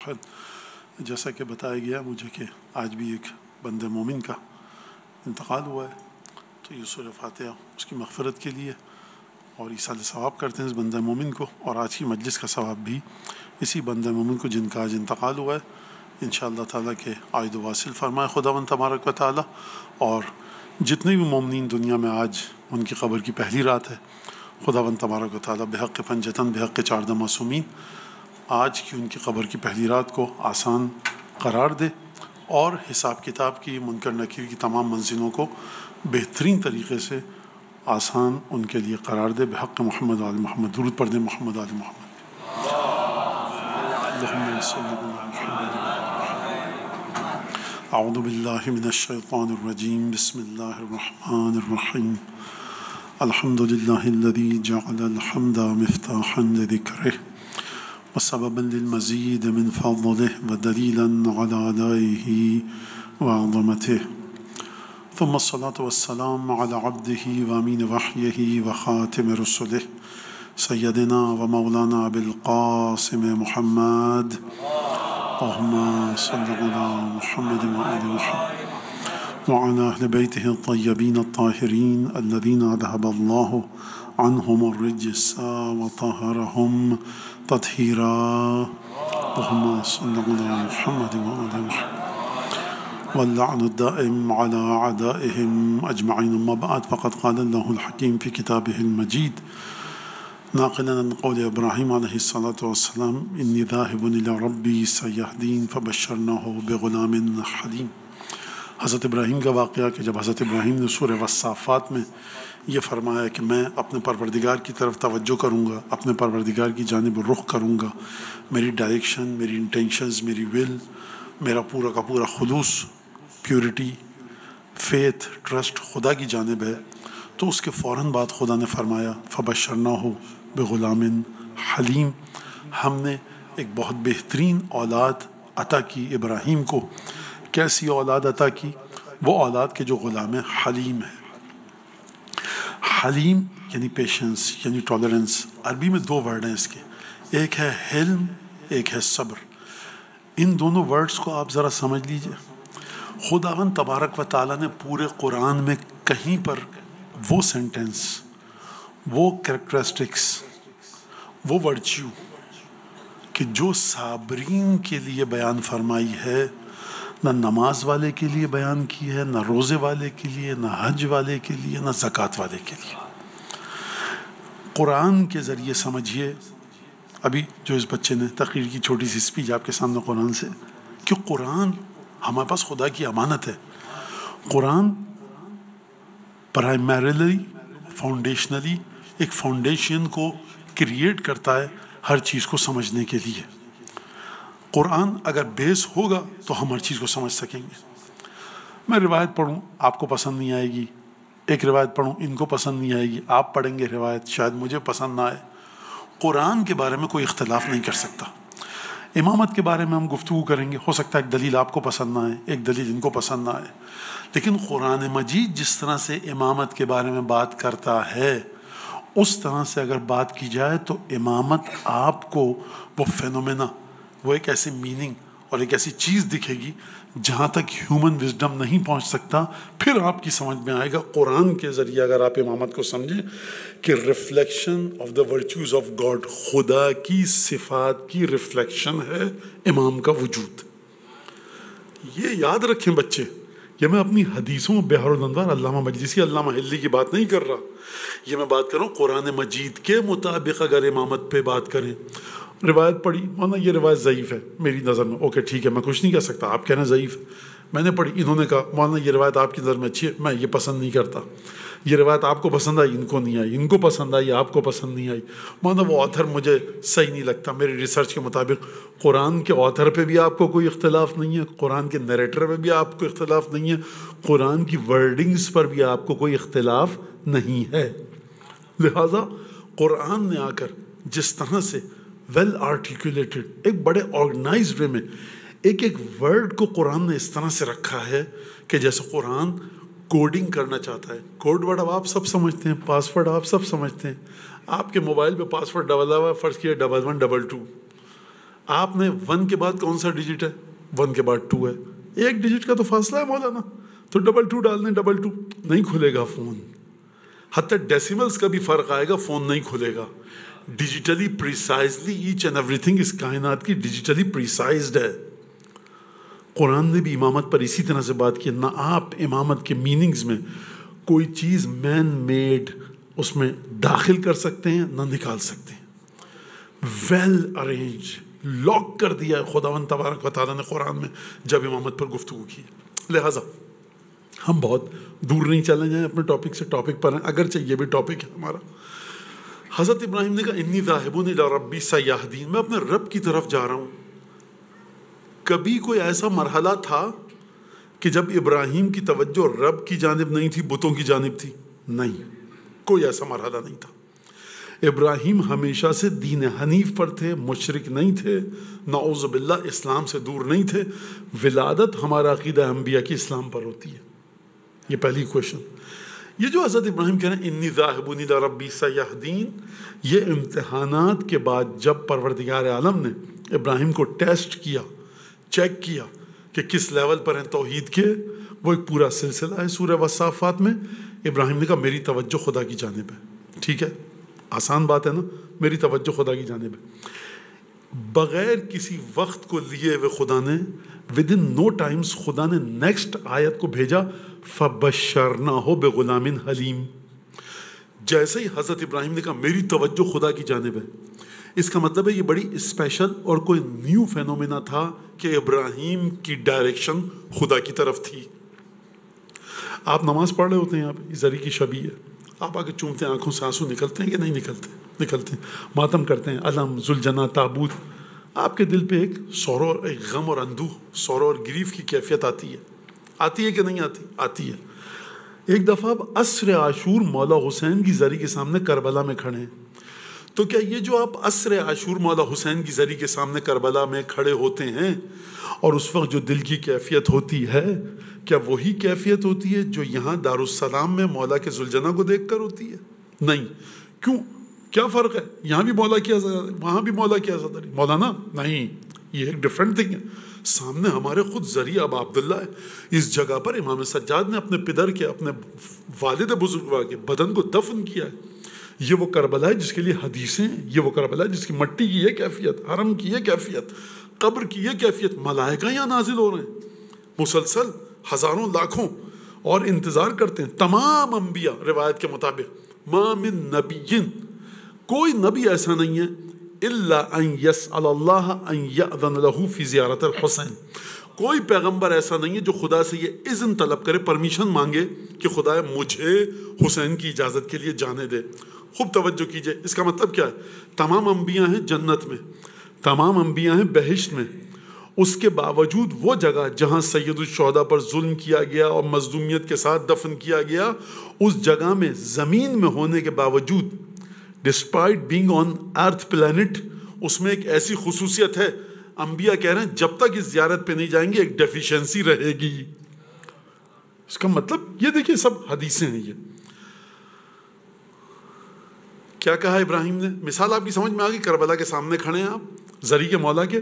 خیر، جیسا کہ بتایا گیا مجھے کہ آج بھی ایک بند مومن کا انتقال ہوا ہے، تو یہ سورہ فاتحہ اس کی مغفرت کے لیے اور ایصال ثواب کرتے ہیں اس بند مومن کو، اور آج کی مجلس کا ثواب بھی اسی بند مومن کو جن کا آج انتقال ہوا ہے انشاءاللہ تعالیٰ کے عائد و واصل فرمائے خداوند تبارک و تعالیٰ۔ اور جتنے بھی مومنین دنیا میں آج ان کی قبر کی پہلی رات ہے، خداوند تبارک و تعالیٰ بحق پنجتن بحق 14 معصومین آج کی ان کی قبر کی پہلی رات کو آسان قرار دے، اور حساب کتاب کی منکر نکیر کی تمام منزلوں کو بہترین طریقے سے آسان ان کے لیے قرار دے بحق محمد آل محمد۔ درود پڑھ دیں محمد آل محمد۔ اللہم صلی علی محمد۔ اعوذ باللہ من الشیطان الرجیم، بسم اللہ الرحمن الرحیم۔ الحمد للہ الذی جعل الحمد مفتاحا لذکرہ وسببا للمزید من فضلہ ودلیلا علی آلائہ وعظمتہ، ثم الصلاة والسلام علی عبدہ وامین وحیہ وخاتم رسلہ سیدنا ومولانا ابی القاسم محمد، اللہم صلی علی محمد وآل محمد وعلى أهل بيته الطيبين الطاهرين الذين أذهب الله عنهم الرجس وطهرهم تطهيرا، اللهم صل على محمد وآل محمد واللعن الدائم على أعدائهم أجمعين، أما بعد فقد قال الله الحكيم في كتابه المجيد ناقلا عن قول إبراهيم عليه الصلاة والسلام إني ذاهب إلى ربي سيهدين فبشرناه بغلام حليم۔ حضرت ابراہیم کا واقعہ کہ جب حضرت ابراہیم نے سورہ والصافات میں یہ فرمایا کہ میں اپنے پروردگار کی طرف توجہ کروں گا، اپنے پروردگار کی جانب رخ کروں گا، میری ڈائریکشن، میری انٹینشنز، میری ول، میرا پورا کا پورا خلوص، پیورٹی، فیتھ، ٹرسٹ خدا کی جانب ہے، تو اس کے فوراً بعد خدا نے فرمایا فبشرناہ بغلام حلیم، ہم نے ایک بہت بہترین اولاد عطا کی ابراہیم کو۔ کیسی اولاد عطا کی؟ وہ اولاد کے جو غلام حلیم ہے۔ حلیم یعنی پیشنس، یعنی ٹالرنس۔ عربی میں دو ورڈ ہیں اس کے، ایک ہے حلم، ایک ہے صبر۔ ان دونوں ورڈز کو آپ ذرا سمجھ لیجئے۔ خداوند تبارک و تعالیٰ نے پورے قرآن میں کہیں پر وہ سینٹنس، وہ کریکٹرسٹکس، وہ ورچیو کہ جو صابرین کے لیے بیان فرمائی ہے، نہ نماز والے کے لیے بیان کی ہے، نہ روزے والے کے لیے، نہ حج والے کے لیے، نہ زکوٰۃ والے کے لیے۔ قرآن کے ذریعے سمجھیے، ابھی جو اس بچے نے تقریر کی چھوٹی سی اسپیچ آپ کے سامنے قرآن سے، کہ قرآن ہمارے پاس خدا کی امانت ہے۔ قرآن پرائمریلی، فاؤنڈیشنلی ایک فاؤنڈیشن کو کریٹ کرتا ہے ہر چیز کو سمجھنے کے لیے۔ قرآن اگر بیس ہوگا تو ہم ہر چیز کو سمجھ سکیں گے۔ میں روایت پڑھوں، آپ کو پسند نہیں آئے گی، ایک روایت پڑھوں، ان کو پسند نہیں آئے گی، آپ پڑھیں گے روایت، شاید مجھے پسند نہ آئے۔ قرآن کے بارے میں کوئی اختلاف نہیں کر سکتا۔ امامت کے بارے میں ہم گفتگو کریں گے، ہو سکتا ہے ایک دلیل آپ کو پسند نہ آئے، ایک دلیل ان کو پسند نہ آئے، لیکن قرآن مجید جس طرح سے امامت کے بارے میں بات کرتا ہے، اس طرح سے اگر بات کی جائے تو امامت آپ کو وہ فینومینا، وہ ایک ایسی میننگ اور ایک ایسی چیز دکھے گی جہاں تک ہیومن وزڈم نہیں پہنچ سکتا۔ پھر آپ کی سمجھ میں آئے گا قرآن کے ذریعے اگر آپ امامت کو سمجھیں کہ reflection of the virtues of God, خدا کی صفات کی ریفلیکشن ہے امام کا وجود۔ یہ یاد رکھیں بچے، یہ میں اپنی حدیثوں بحر الانوار علامہ مجلسی، علامہ حلی کی بات نہیں کر رہا، یہ میں بات کر رہا ہوں قرآن مجید کے مطابق اگر امامت پہ بات کریں۔ روایت پڑھی، مانا یہ روایت ضعیف ہے میری نظر میں، اوکے ٹھیک ہے، میں کچھ نہیں کہہ سکتا، آپ کہنا ضعیف ہے، میں نے پڑھی، انہوں نے کہا مانا یہ روایت آپ کی نظر میں اچھی ہے، میں یہ پسند نہیں کرتا، یہ روایت آپ کو پسند آئی، ان کو نہیں آئی، ان کو پسند آئی، آپ کو پسند نہیں آئی، مانا وہ آتھر مجھے صحیح نہیں لگتا، میری ریسرچ کے مطابق قرآن کے آتھر پہ بھی آپ کو کوئی اختلاف نہیں ہے، قرآن کے نیریٹر پہ بھی آپ کو اختلاف نہیں ہے، قرآن کی ورڈنگز پر بھی آپ کو کوئی اختلاف نہیں ہے۔ لہٰذا قرآن نے آ کر جس طرح سے ویل آرٹیکولیٹڈ، ایک بڑے آرگنائزڈ وے میں ایک ایک ورڈ کو قرآن نے اس طرح سے رکھا ہے کہ جیسے قرآن کوڈنگ کرنا چاہتا ہے۔ کوڈ ورڈ اب آپ سب سمجھتے ہیں، پاس ورڈ آپ سب سمجھتے ہیں، آپ کے موبائل پہ پاس ورڈ ڈبل ہوا، فرض کیا 1122، آپ نے 1 کے بعد کون سا ڈیجٹ ہے؟ 1 کے بعد 2 ہے، 1 ڈیجٹ کا تو فاصلہ ہے مولانا، تو 2 ڈال دیں، 2 نہیں کھلے گا فون. حتی ڈیسیملز کا بھی فرق آئے گا، فون نہیں کھلے گا. Digitally precisely each and everything اس کائنات کی ڈیجیٹلی پریسائزڈ ہے. قرآن نے بھی امامت پر اسی طرح سے بات کی. نہ آپ امامت کے میننگز میں کوئی چیز مین میڈ اس میں داخل کر سکتے ہیں نہ نکال سکتے ہیں. ویل ارینج، لاک کر دیا ہے خداوند تبارک و تعالیٰ نے قرآن میں جب امامت پر گفتگو کی. لہٰذا ہم بہت دور نہیں چلے جائیں اپنے ٹاپک سے، ٹاپک پر ہیں، اگرچہ یہ بھی ٹاپک ہے ہمارا. حضرت ابراہیم نے کہا انی ذاہب الی ربی سیہدین، میں اپنے رب کی طرف جا رہا ہوں. کبھی کوئی ایسا مرحلہ تھا کہ جب ابراہیم کی توجہ رب کی جانب نہیں تھی، بتوں کی جانب تھی؟ نہیں، کوئی ایسا مرحلہ نہیں تھا. ابراہیم ہمیشہ سے دین حنیف پر تھے، مشرک نہیں تھے، نعوذ باللہ اسلام سے دور نہیں تھے. ولادت ہمارا عقیدہ انبیاء کی اسلام پر ہوتی ہے. یہ پہلی کوشچن. یہ جو حضرت ابراہیم کہہ رہے ہیں انی ذاہب الی ربی سیہدین، یہ امتحانات کے بعد جب پروردگار عالم نے ابراہیم کو ٹیسٹ کیا، چیک کیا کہ کس لیول پر ہیں توحید کے، وہ ایک پورا سلسلہ ہے سورہ والصافات میں. ابراہیم نے کہا میری توجہ خدا کی جانب ہے. ٹھیک ہے، آسان بات ہے نا، میری توجہ خدا کی جانب ہے. بغیر کسی وقت کو لیے ہوئے خدا نے ودن نو ٹائمز خدا نے نیکسٹ آیت کو بھیجا فبشرناہ بغلام حلیم. جیسے ہی حضرت ابراہیم نے کہا میری توجہ خدا کی جانب ہے، اس کا مطلب ہے یہ بڑی اسپیشل اور کوئی نیو فینومینا تھا کہ ابراہیم کی ڈائریکشن خدا کی طرف تھی. آپ نماز پڑھ رہے ہوتے ہیں، آپ زری کی شبیہ ہے، آپ آگے چومتے ہیں، آنکھوں سے آنسو نکلتے ہیں کہ نہیں نکلتے؟ نکلتے ہیں. ماتم کرتے ہیں، علم، ذوالجناح، تابوت، آپ کے دل پہ ایک سورو، ایک غم اور اندوہ، سورو اور گریف کی کیفیت آتی ہے. آتی ہے کہ نہیں آتی؟ آتی ہے. ایک دفعہ آپ عصر عاشور مولا حسین کی زری کے سامنے کربلا میں کھڑے ہیں، تو کیا یہ جو آپ عصر عاشور مولا حسین کی زری کے سامنے کربلا میں کھڑے ہوتے ہیں اور اس وقت جو دل کی کیفیت ہوتی ہے، کیا وہی کیفیت ہوتی ہے جو یہاں دارالسلام میں مولا کے ذوالجناح کو دیکھ کر ہوتی ہے؟ نہیں. کیوں؟ کیا فرق ہے؟ یہاں بھی مولا کی عزاداری، وہاں بھی مولا کی عزاداری. مولانا نہیں، یہ ایک ڈفرینٹ تھنگ ہے. سامنے ہمارے خود ذریعہ ابا عبداللہ ہے. اس جگہ پر امام سجاد نے اپنے پدر کے، اپنے والد بزرگواں کے بدن کو دفن کیا ہے. یہ وہ کربلا ہے جس کے لیے حدیثیں، یہ وہ کربلا ہے جس کی مٹی کی یہ کیفیت، حرم کی یہ کیفیت، قبر کی یہ کیفیت. ملائکہ یہاں نازل ہو رہے ہیں مسلسل، ہزاروں لاکھوں، اور انتظار کرتے ہیں. تمام انبیاء روایت کے مطابق ما من نبی، کوئی نبی ایسا نہیں ہے الا ان یسأل اللہ ان یأذن له فی زیارت الحسین، کوئی پیغمبر ایسا نہیں ہے جو خدا سے یہ اذن طلب کرے، پرمیشن مانگے کہ خدا مجھے حسین کی اجازت کے لیے جانے دے. خوب توجہ کیجئے، اس کا مطلب کیا ہے؟ تمام انبیاء ہیں جنت میں، تمام انبیاء ہیں بہشت میں، اس کے باوجود وہ جگہ جہاں سید الشہداء پر ظلم کیا گیا اور مظلومیت کے ساتھ دفن کیا گیا، اس جگہ میں زمین میں ہونے کے باوجود، despite being on earth planet, اس میں ایک ایسی خصوصیت ہے، انبیاء کہہ رہے ہیں جب تک اس زیارت پہ نہیں جائیں گے ایک ڈیفیشنسی رہے گی. اس کا مطلب یہ دیکھیے، سب حدیثیں ہیں. یہ کیا کہا ابراہیم نے؟ مثال آپ کی سمجھ میں آ گئی. کربلا کے سامنے کھڑے ہیں آپ، زری کے مولا کے.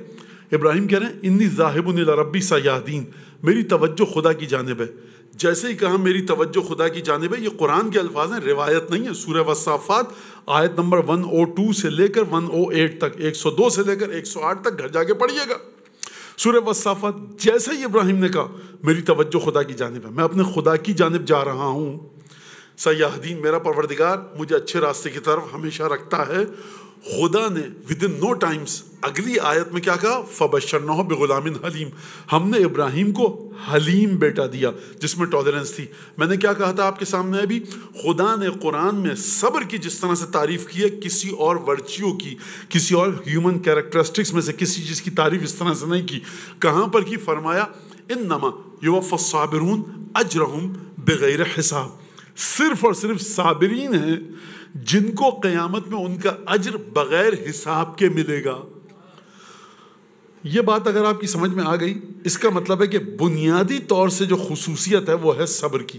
ابراہیم کہہ رہے ہیں انی ذاہب الی ربی سیہدین، میری توجہ خدا کی جانب ہے. جیسے ہی کہا میری توجہ خدا کی جانب ہے، یہ قرآن کے الفاظ ہیں، روایت نہیں ہے. سورہ والصافات آیت نمبر 102 سے لے کر 108 تک، 102 سے لے کر 108 تک، گھر جا کے پڑھیے گا سورہ والصافات. جیسے ہی ابراہیم نے کہا میری توجہ خدا کی جانب ہے، میں اپنے خدا کی جانب جا رہا ہوں. سیہدین، میرا پروردگار مجھے اچھے راستے کی طرف ہمیشہ رکھتا ہے. خدا نے ودن نو ٹائمز اگلی آیت میں کیا کہا؟ فبشرناہ بغلام حلیم، ہم نے ابراہیم کو حلیم بیٹا دیا جس میں ٹالرنس تھی. میں نے کیا کہا تھا آپ کے سامنے ابھی؟ خدا نے قرآن میں صبر کی جس طرح سے تعریف کی ہے، کسی اور ورچیوں کی، کسی اور ہیومن کیریکٹرسٹکس میں سے کسی چیز کی تعریف اس طرح سے نہیں کی. کہاں پر کی؟ فرمایا انما یوفی الصابرون اجرہم بغیر حساب، صرف اور صرف صابرین ہیں جن کو قیامت میں ان کا اجر بغیر حساب کے ملے گا. یہ بات اگر آپ کی سمجھ میں آ گئی، اس کا مطلب ہے کہ بنیادی طور سے جو خصوصیت ہے وہ ہے صبر کی.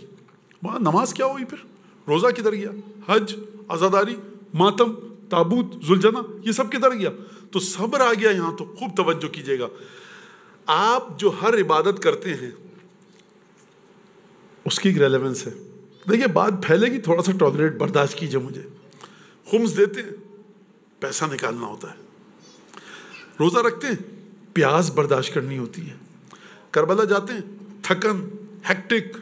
وہاں نماز کیا ہوئی پھر؟ روزہ کدھر گیا؟ حج، عزاداری، ماتم، تابوت، ذوالجناح، یہ سب کدھر گیا؟ تو صبر آ گیا یہاں. تو خوب توجہ کیجیے گا. آپ جو ہر عبادت کرتے ہیں اس کی ایک ریلیونس ہے. دیکھیے بات پھیلے گی، تھوڑا سا ٹالریٹ برداشت کیجیے مجھے. خمس دیتے ہیں، پیسہ نکالنا ہوتا ہے. روزہ رکھتے ہیں، پیاس برداشت کرنی ہوتی ہے. کربلا جاتے ہیں، تھکن ہیکٹک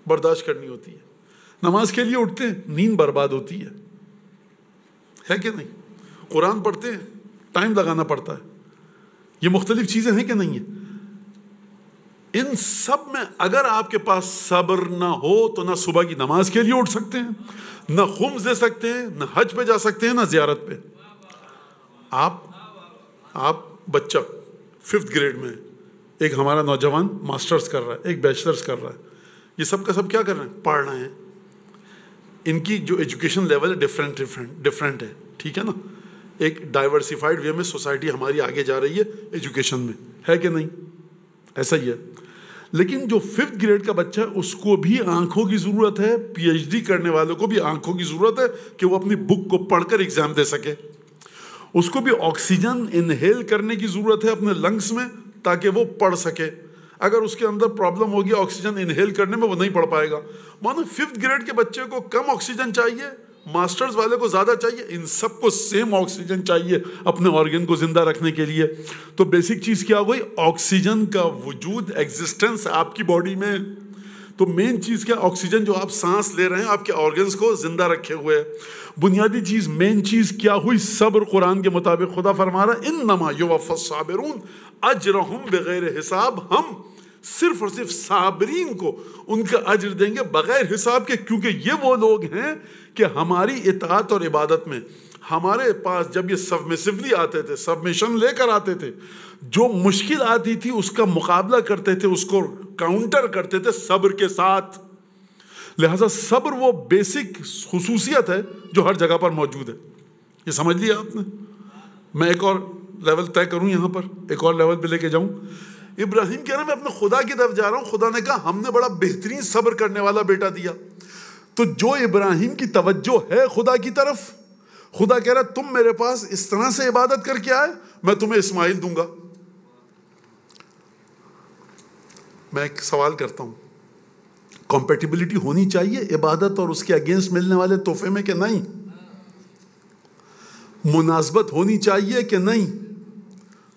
برداشت کرنی ہوتی ہے. نماز کے لیے اٹھتے ہیں، نیند برباد ہوتی ہے کہ نہیں؟ قرآن پڑھتے ہیں، ٹائم لگانا پڑتا ہے. یہ مختلف چیزیں ہیں کہ نہیں ہیں؟ ان سب میں اگر آپ کے پاس صبر نہ ہو تو نہ صبح کی نماز کے لیے اٹھ سکتے ہیں، نہ خمس دے سکتے ہیں، نہ حج پہ جا سکتے ہیں، نہ زیارت پہ. آپ بچہ 5th گریڈ میں، ایک ہمارا نوجوان ماسٹرز کر رہا ہے، ایک بیچلرز کر رہا ہے. یہ سب کا سب کیا کر رہے ہیں؟ پڑھ رہے ہیں. ان کی جو ایجوکیشن لیول ہے ڈفرینٹ ہے. ٹھیک ہے نا؟ ایک ڈائیورسیفائڈ وے میں سوسائٹی ہماری آگے جا رہی ہے ایجوکیشن میں، ہے کہ نہیں؟ ایسا ہی ہے. لیکن جو 5th گریڈ کا بچہ ہے اس کو بھی آنکھوں کی ضرورت ہے. PhD کرنے والوں کو بھی آنکھوں کی ضرورت ہے کہ وہ اپنی بک کو پڑھ کر ایگزام دے سکے. اس کو بھی آکسیجن انہیل کرنے کی ضرورت ہے اپنے لنگس میں تاکہ وہ پڑھ سکے. اگر اس کے اندر پرابلم ہوگی آکسیجن انہیل کرنے میں، وہ نہیں پڑھ پائے گا. مانو 5th گریڈ کے بچے کو کم آکسیجن چاہیے، ماسٹرز والے کو زیادہ چاہیے. ان سب کو سیم آکسیجن چاہیے اپنے آرگن کو زندہ رکھنے کے لیے. تو بیسک چیز کیا ہوئی؟ آکسیجن کا وجود، ایگزسٹنس آپ کی باڈی میں. تو مین چیز کیا؟ آکسیجن جو آپ سانس لے رہے ہیں آپ کے آرگنز کو زندہ رکھے ہوئے. بنیادی چیز، مین چیز کیا ہوئی؟ صبر. قرآن کے مطابق خدا فرما رہا ہے انما یوفی الصابرون اجرہم بغیر حساب. ہم صرف اور صرف صابرین کو ان کا اجر دیں گے بغیر حساب کے، کیونکہ یہ وہ لوگ ہیں کہ ہماری اطاعت اور عبادت میں ہمارے پاس جب یہ سبمسیولی آتے تھے، سبمیشن لے کر آتے تھے، جو مشکل آتی تھی اس کا مقابلہ کرتے تھے، اس کو کاؤنٹر کرتے تھے صبر کے ساتھ. لہذا صبر وہ بیسک خصوصیت ہے جو ہر جگہ پر موجود ہے. یہ سمجھ لیا آپ نے؟ میں ایک اور لیول طے کروں یہاں پر، ایک اور لیول پہ لے کے جاؤں. ابراہیم کہہ رہا میں اپنے خدا کی طرف جا رہا ہوں. خدا نے کہا ہم نے بڑا بہترین صبر کرنے والا بیٹا دیا. تو جو ابراہیم کی توجہ ہے خدا کی طرف، خدا کہہ رہا تم میرے پاس اس طرح سے عبادت کر کے آئے، میں تمہیں اسماعیل دوں گا. میں ایک سوال کرتا ہوں، کمپیٹیبلٹی ہونی چاہیے عبادت اور اس کے اگینسٹ ملنے والے تحفے میں کہ نہیں؟ مناسبت ہونی چاہیے کہ نہیں؟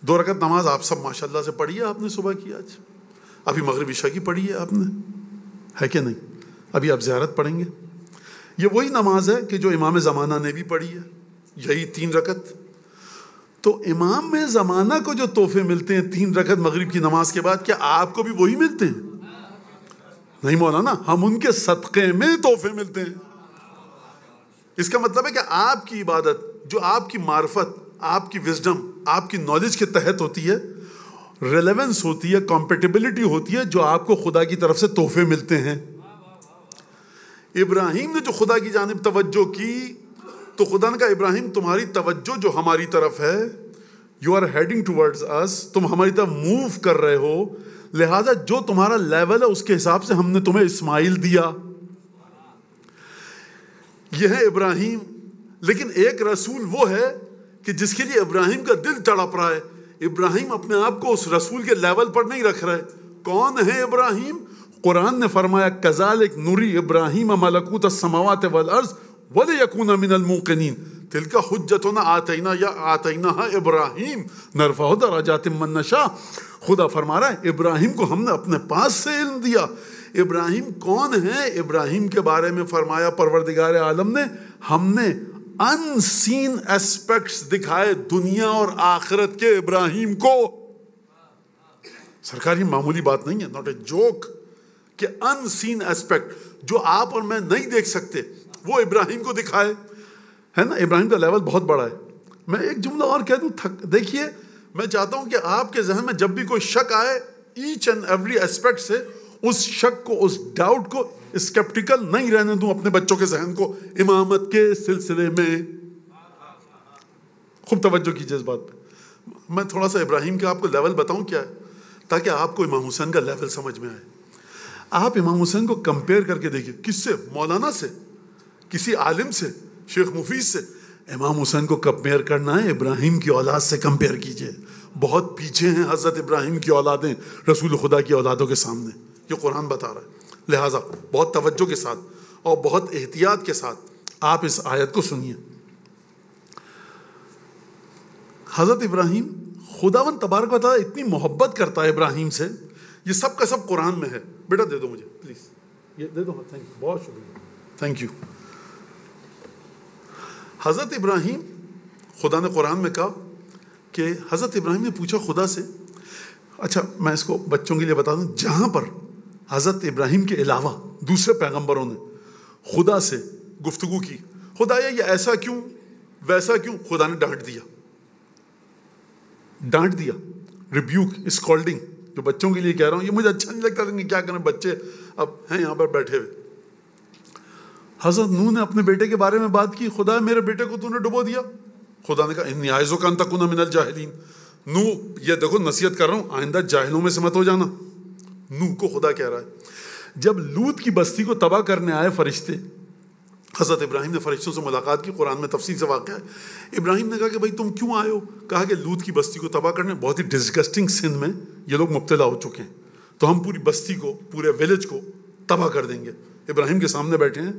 2 رکعت نماز آپ سب ماشاءاللہ سے پڑھی ہے آپ نے صبح کی، آج ابھی مغرب عشاء کی پڑھی ہے آپ نے، ہے کہ نہیں؟ ابھی آپ زیارت پڑھیں گے. یہ وہی نماز ہے کہ جو امام زمانہ نے بھی پڑھی ہے، یہی 3 رکعت. تو امام زمانہ کو جو تحفے ملتے ہیں 3 رکعت مغرب کی نماز کے بعد، کیا آپ کو بھی وہی ملتے ہیں؟ نہیں مولانا، ہم ان کے صدقے میں تحفے ملتے ہیں. اس کا مطلب ہے کہ آپ کی عبادت جو آپ کی معرفت، آپ کی وزڈم، آپ کی نالج کے تحت ہوتی ہے، ریلیونس ہوتی ہے، کمپیٹیبلٹی ہوتی ہے، جو آپ کو خدا کی طرف سے تحفے ملتے ہیں. ابراہیم نے جو خدا کی جانب توجہ کی تو خدا نے کہا ابراہیم تمہاری توجہ جو ہماری طرف ہے، یو آر ہیڈنگ ٹورڈز اس، تم ہماری طرف موو کر رہے ہو، لہذا جو تمہارا لیول ہے اس کے حساب سے ہم نے تمہیں اسماعیل دیا. یہ ہے ابراہیم. لیکن ایک رسول وہ ہے کہ جس کے لیے ابراہیم کا دل تڑپ رہا ہے. ابراہیم اپنے آپ کو اس رسول کے لیول پر نہیں رکھ رہے. کون ہے ابراہیم؟ قرآن نے فرمایا کذالک نری ابراہیم ملکوت السماوات والارض ولیکون من الموقنین تلک حجتنا آتیناها ابراہیم نرفع درجات من نشاء. خدا فرما رہا ہے ابراہیم کو ہم نے اپنے پاس سے علم دیا. ابراہیم کون ہے؟ ابراہیم کے بارے میں فرمایا پروردگار عالم نے ہم نے ان سین اسپیکٹس دکھائے دنیا اور آخرت کے ابراہیم کو. سرکار یہ معمولی بات نہیں ہے، ناٹ اے جوک، کہ ان سین اسپیکٹ جو آپ اور میں نہیں دیکھ سکتے وہ ابراہیم کو دکھائے. ہے نا؟ ابراہیم کا لیول بہت بڑا ہے. میں ایک جملہ اور کہہ دوں، دیکھیے میں چاہتا ہوں کہ آپ کے ذہن میں جب بھی کوئی شک آئے ایچ اینڈ ایوری اسپیکٹ سے اس شک کو، اس ڈاؤٹ کو اسکیپٹیکل نہیں رہنے دوں اپنے بچوں کے ذہن کو امامت کے سلسلے میں. خوب توجہ کیجیے اس بات پہ. میں تھوڑا سا ابراہیم کا آپ کو لیول بتاؤں کیا ہے تاکہ آپ کو امام حسین کا لیول سمجھ میں آئے. آپ امام حسین کو کمپیئر کر کے دیکھیے، کس سے؟ مولانا سے، کسی عالم سے، شیخ مفید سے. امام حسین کو کمپیئر کرنا ہے ابراہیم کی اولاد سے کمپیئر کیجئے. بہت پیچھے ہیں حضرت ابراہیم کی اولادیں رسول خدا کی اولادوں کے سامنے. یہ قرآن بتا رہا ہے. لہٰذا بہت توجہ کے ساتھ اور بہت احتیاط کے ساتھ آپ اس آیت کو سنیے. حضرت ابراہیم خداوند تبارک و تعالیٰ اتنی محبت کرتا ہے ابراہیم سے. یہ سب کا سب قرآن میں ہے. بیٹا دے دو مجھے پلیز, یہ دے دو. تھینک یو, بہت شکریہ, تھینک یو. حضرت ابراہیم, خدا نے قرآن میں کہا کہ حضرت ابراہیم نے پوچھا خدا سے. اچھا میں اس کو بچوں کے لیے بتا دوں, جہاں پر حضرت ابراہیم کے علاوہ دوسرے پیغمبروں نے خدا سے گفتگو کی, خدا یہ ایسا کیوں ویسا کیوں, خدا نے ڈانٹ دیا. ڈانٹ دیا, ریبیوک, اسکالڈنگ, جو بچوں کے لیے کہہ رہا ہوں. یہ مجھے اچھا نہیں لگتا لیکن کیا کریں, بچے اب ہیں یہاں پر بیٹھے ہوئے. حضرت نوح نے اپنے بیٹے کے بارے میں بات کی, خدا میرے بیٹے کو تو نے ڈبو دیا. خدا نے کہا انی اعوذک ان تکون من الجاہلین. نوح, یہ دیکھو نصیحت کر رہا ہوں, آئندہ جاہلوں میں سے مت ہو جانا. نوح کو خدا کہہ رہا ہے. جب لوط کی بستی کو تباہ کرنے آئے فرشتے, حضرت ابراہیم نے فرشتوں سے ملاقات کی. قرآن میں تفصیل سے واقعہ ہے. ابراہیم نے کہا کہ بھائی تم کیوں آئے ہو؟ کہا کہ لوط کی بستی کو تباہ کرنے. بہت ہی ڈسگسٹنگ سن میں یہ لوگ مبتلا ہو چکے ہیں, تو ہم پوری بستی کو, پورے ویلیج کو تباہ کر دیں گے. ابراہیم کے سامنے بیٹھے ہیں,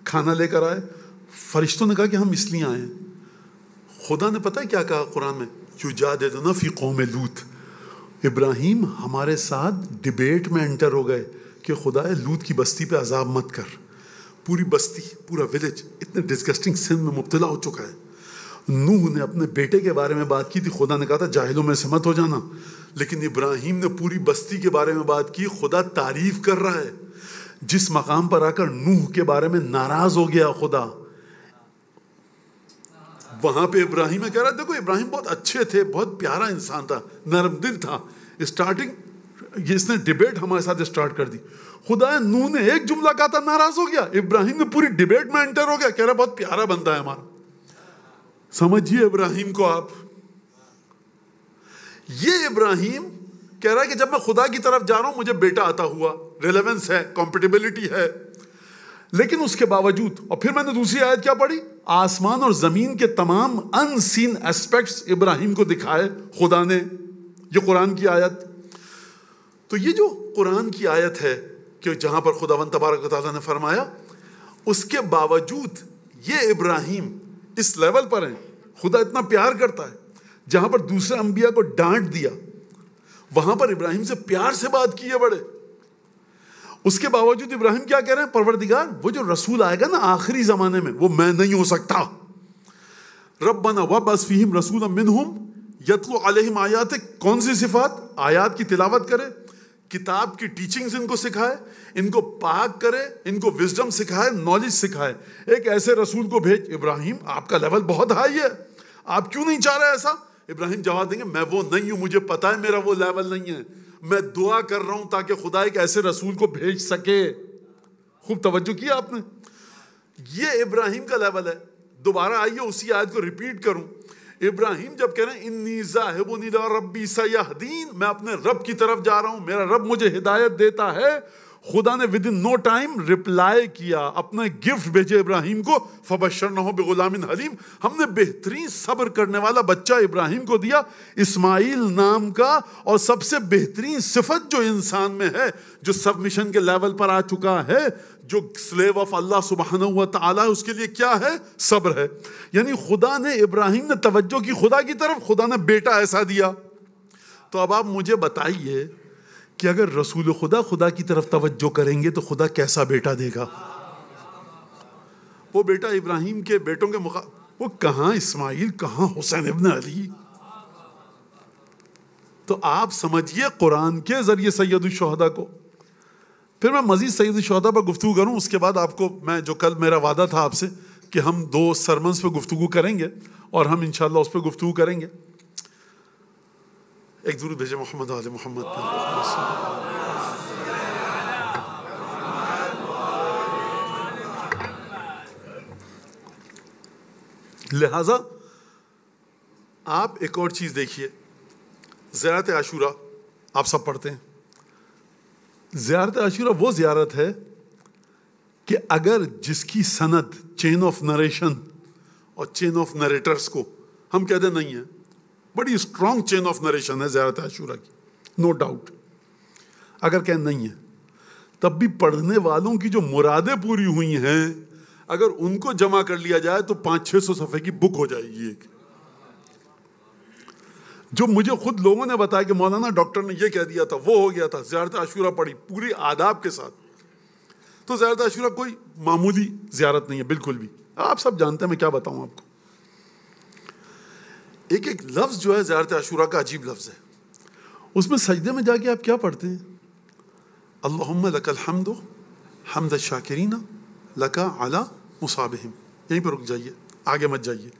کھانا لے کر آئے. فرشتوں نے کہا کہ ہم اس لیے آئے ہیں. خدا نے پتہ ہے کیا کہا قرآن میں, یجادلون فی قوم لوط. ابراہیم ہمارے ساتھ ڈبیٹ میں انٹر ہو گئے کہ خدا لوط کی بستی پہ عذاب مت کر. پوری بستی, پورا ویلیج اتنے ڈسگسٹنگ سن میں مبتلا ہو چکا ہے. نوح نے اپنے بیٹے کے بارے میں بات کی تھی, خدا نے کہا تھا جاہلوں میں سے مت ہو جانا. لیکن ابراہیم نے پوری بستی کے بارے میں بات کی. خدا تعریف کر رہا ہے. جس مقام پر آ کر نوح کے بارے میں ناراض ہو گیا خدا, وہاں پہ ابراہیم میں کہہ رہا ہے دیکھو ابراہیم بہت اچھے تھے, بہت پیارا انسان تھا, نرم دل تھا. اسٹارٹنگ اس نے ڈیبیٹ ہمارے ساتھ اسٹارٹ کر دی. خدا نوح نے ایک جملہ کہا تھا, ناراض ہو گیا. ابراہیم نے پوری ڈیبیٹ میں انٹر ہو گیا, کہہ رہا بہت پیارا بندہ ہے ہمارا. سمجھیے ابراہیم کو آپ. یہ ابراہیم کہہ رہا ہے کہ جب میں خدا کی طرف جا رہا ہوں مجھے بیٹا آتا ہوا, ریلیونس ہے, کمپیٹیبلٹی ہے. لیکن اس کے باوجود, اور پھر میں نے دوسری آیت کیا پڑھی, آسمان اور زمین کے تمام ان سین ایسپیکٹس ابراہیم کو دکھائے خدا نے. یہ قرآن کی آیت. تو یہ جو قرآن کی آیت ہے کہ جہاں پر خداوند تبارک و تعالیٰ نے فرمایا, اس کے باوجود یہ ابراہیم اس لیول پر ہیں, خدا اتنا پیار کرتا ہے. جہاں پر دوسرے انبیاء کو ڈانٹ دیا, وہاں پر ابراہیم سے پیار سے بات کی ہے بڑے. اس کے باوجود ابراہیم کیا کہہ رہے ہیں, پروردگار وہ جو رسول آئے گا نا آخری زمانے میں, وہ میں نہیں ہو سکتا. ربنا وابعث فیہم رسولا منہم یتلو علیہم آیاتک. کون سی صفات؟ آیات کی تلاوت کرے, کتاب کی ٹیچنگز ان کو سکھائے, ان کو پاک کرے, ان کو وزڈم سکھائے, نالج سکھائے. ایک ایسے رسول کو بھیج. ابراہیم آپ کا لیول بہت ہائی ہے, آپ کیوں نہیں چاہ رہے ایسا؟ ابراہیم جواب دیں گے میں وہ نہیں ہوں, مجھے پتا ہے میرا وہ لیول نہیں ہے. میں دعا کر رہا ہوں تاکہ خدا ایک ایسے رسول کو بھیج سکے. خوب توجہ کیا آپ نے. یہ ابراہیم کا لیول ہے. دوبارہ آئیے اسی آیت کو ریپیٹ کروں. ابراہیم جب کہہ رہے ہیں انی ذاہب الی ربی سیہدین, میں اپنے رب کی طرف جا رہا ہوں, میرا رب مجھے ہدایت دیتا ہے. خدا نے within no time reply کیا, اپنا گفٹ بھیجے ابراہیم کو. فبشرناہ بغلام حلیم, ہم نے بہترین صبر کرنے والا بچہ ابراہیم کو دیا, اسماعیل نام کا. اور سب سے بہترین صفت جو انسان میں ہے, جو سبمیشن کے لیول پر آ چکا ہے, جو سلیو آف اللہ سبحانہ و تعالیٰ, اس کے لیے کیا ہے؟ صبر ہے. یعنی خدا نے, ابراہیم نے توجہ کی خدا کی طرف, خدا نے بیٹا ایسا دیا. تو اب آپ مجھے بتائیے کہ اگر رسول خدا خدا کی طرف توجہ کریں گے تو خدا کیسا بیٹا دے گا؟ وہ بیٹا ابراہیم کے بیٹوں کے وہ کہاں اسماعیل, کہاں حسین ابن علی. تو آپ سمجھیے قرآن کے ذریعے سید الشہداء کو. پھر میں مزید سید الشہداء پر گفتگو کروں, اس کے بعد آپ کو میں جو کل میرا وعدہ تھا آپ سے کہ ہم 2 سرمنز پہ گفتگو کریں گے, اور ہم انشاءاللہ اس پہ گفتگو کریں گے. ایک درود بھیجے محمد آل محمد پر. لہذا آپ ایک اور چیز دیکھیے, زیارت عاشورہ آپ سب پڑھتے ہیں. زیارت عاشورہ وہ زیارت ہے کہ اگر جس کی سند, چین آف نریشن اور چین آف نریٹرس کو ہم کہتے ہیں نہیں ہے. بڑی اسٹرانگ چین آف نریشن ہے زیارت عاشورہ کی, نو ڈاؤٹ. اگر کہ نہیں ہے تب بھی پڑھنے والوں کی جو مرادیں پوری ہوئی ہیں اگر ان کو جمع کر لیا جائے تو 500-600 صفحے کی بک ہو جائے گی ایک. جو مجھے خود لوگوں نے بتایا کہ مولانا ڈاکٹر نے یہ کہہ دیا تھا, وہ ہو گیا تھا, زیارت عاشورہ پڑھی پوری آداب کے ساتھ. تو زیارت عاشورہ کوئی معمولی زیارت نہیں ہے بالکل بھی. آپ سب جانتے ہیں, میں کیا بتاؤں آپ کو. ایک ایک لفظ جو ہے زیارت عاشورہ کا عجیب لفظ ہے. اس میں سجدے میں جا کے آپ کیا پڑھتے ہیں؟ اللہم لک الحمد حمد الشاکرین لک علی مصابہم. یہیں پہ رک جائیے, آگے مت جائیے.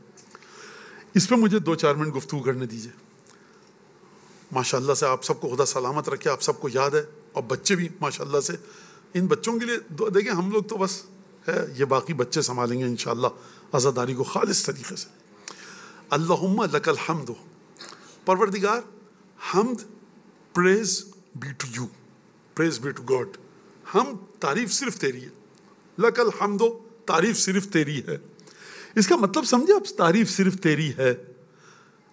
اس پہ مجھے 2-4 منٹ گفتگو کرنے دیجیے. ماشاءاللہ سے آپ سب کو خدا سلامت رکھے, آپ سب کو یاد ہے, اور بچے بھی ماشاءاللہ سے. ان بچوں کے لیے دیکھیں, ہم لوگ تو بس ہے, یہ باقی بچے سنبھالیں گے انشاءاللہ عزاداری کو خالص طریقے سے. اللہم لک الحمد, پروردگار حمد, praise be to you, praise be to God. ہم تعریف صرف تیری ہے. لک الحمد, تعریف صرف تیری ہے. اس کا مطلب سمجھے آپ, تعریف صرف تیری ہے.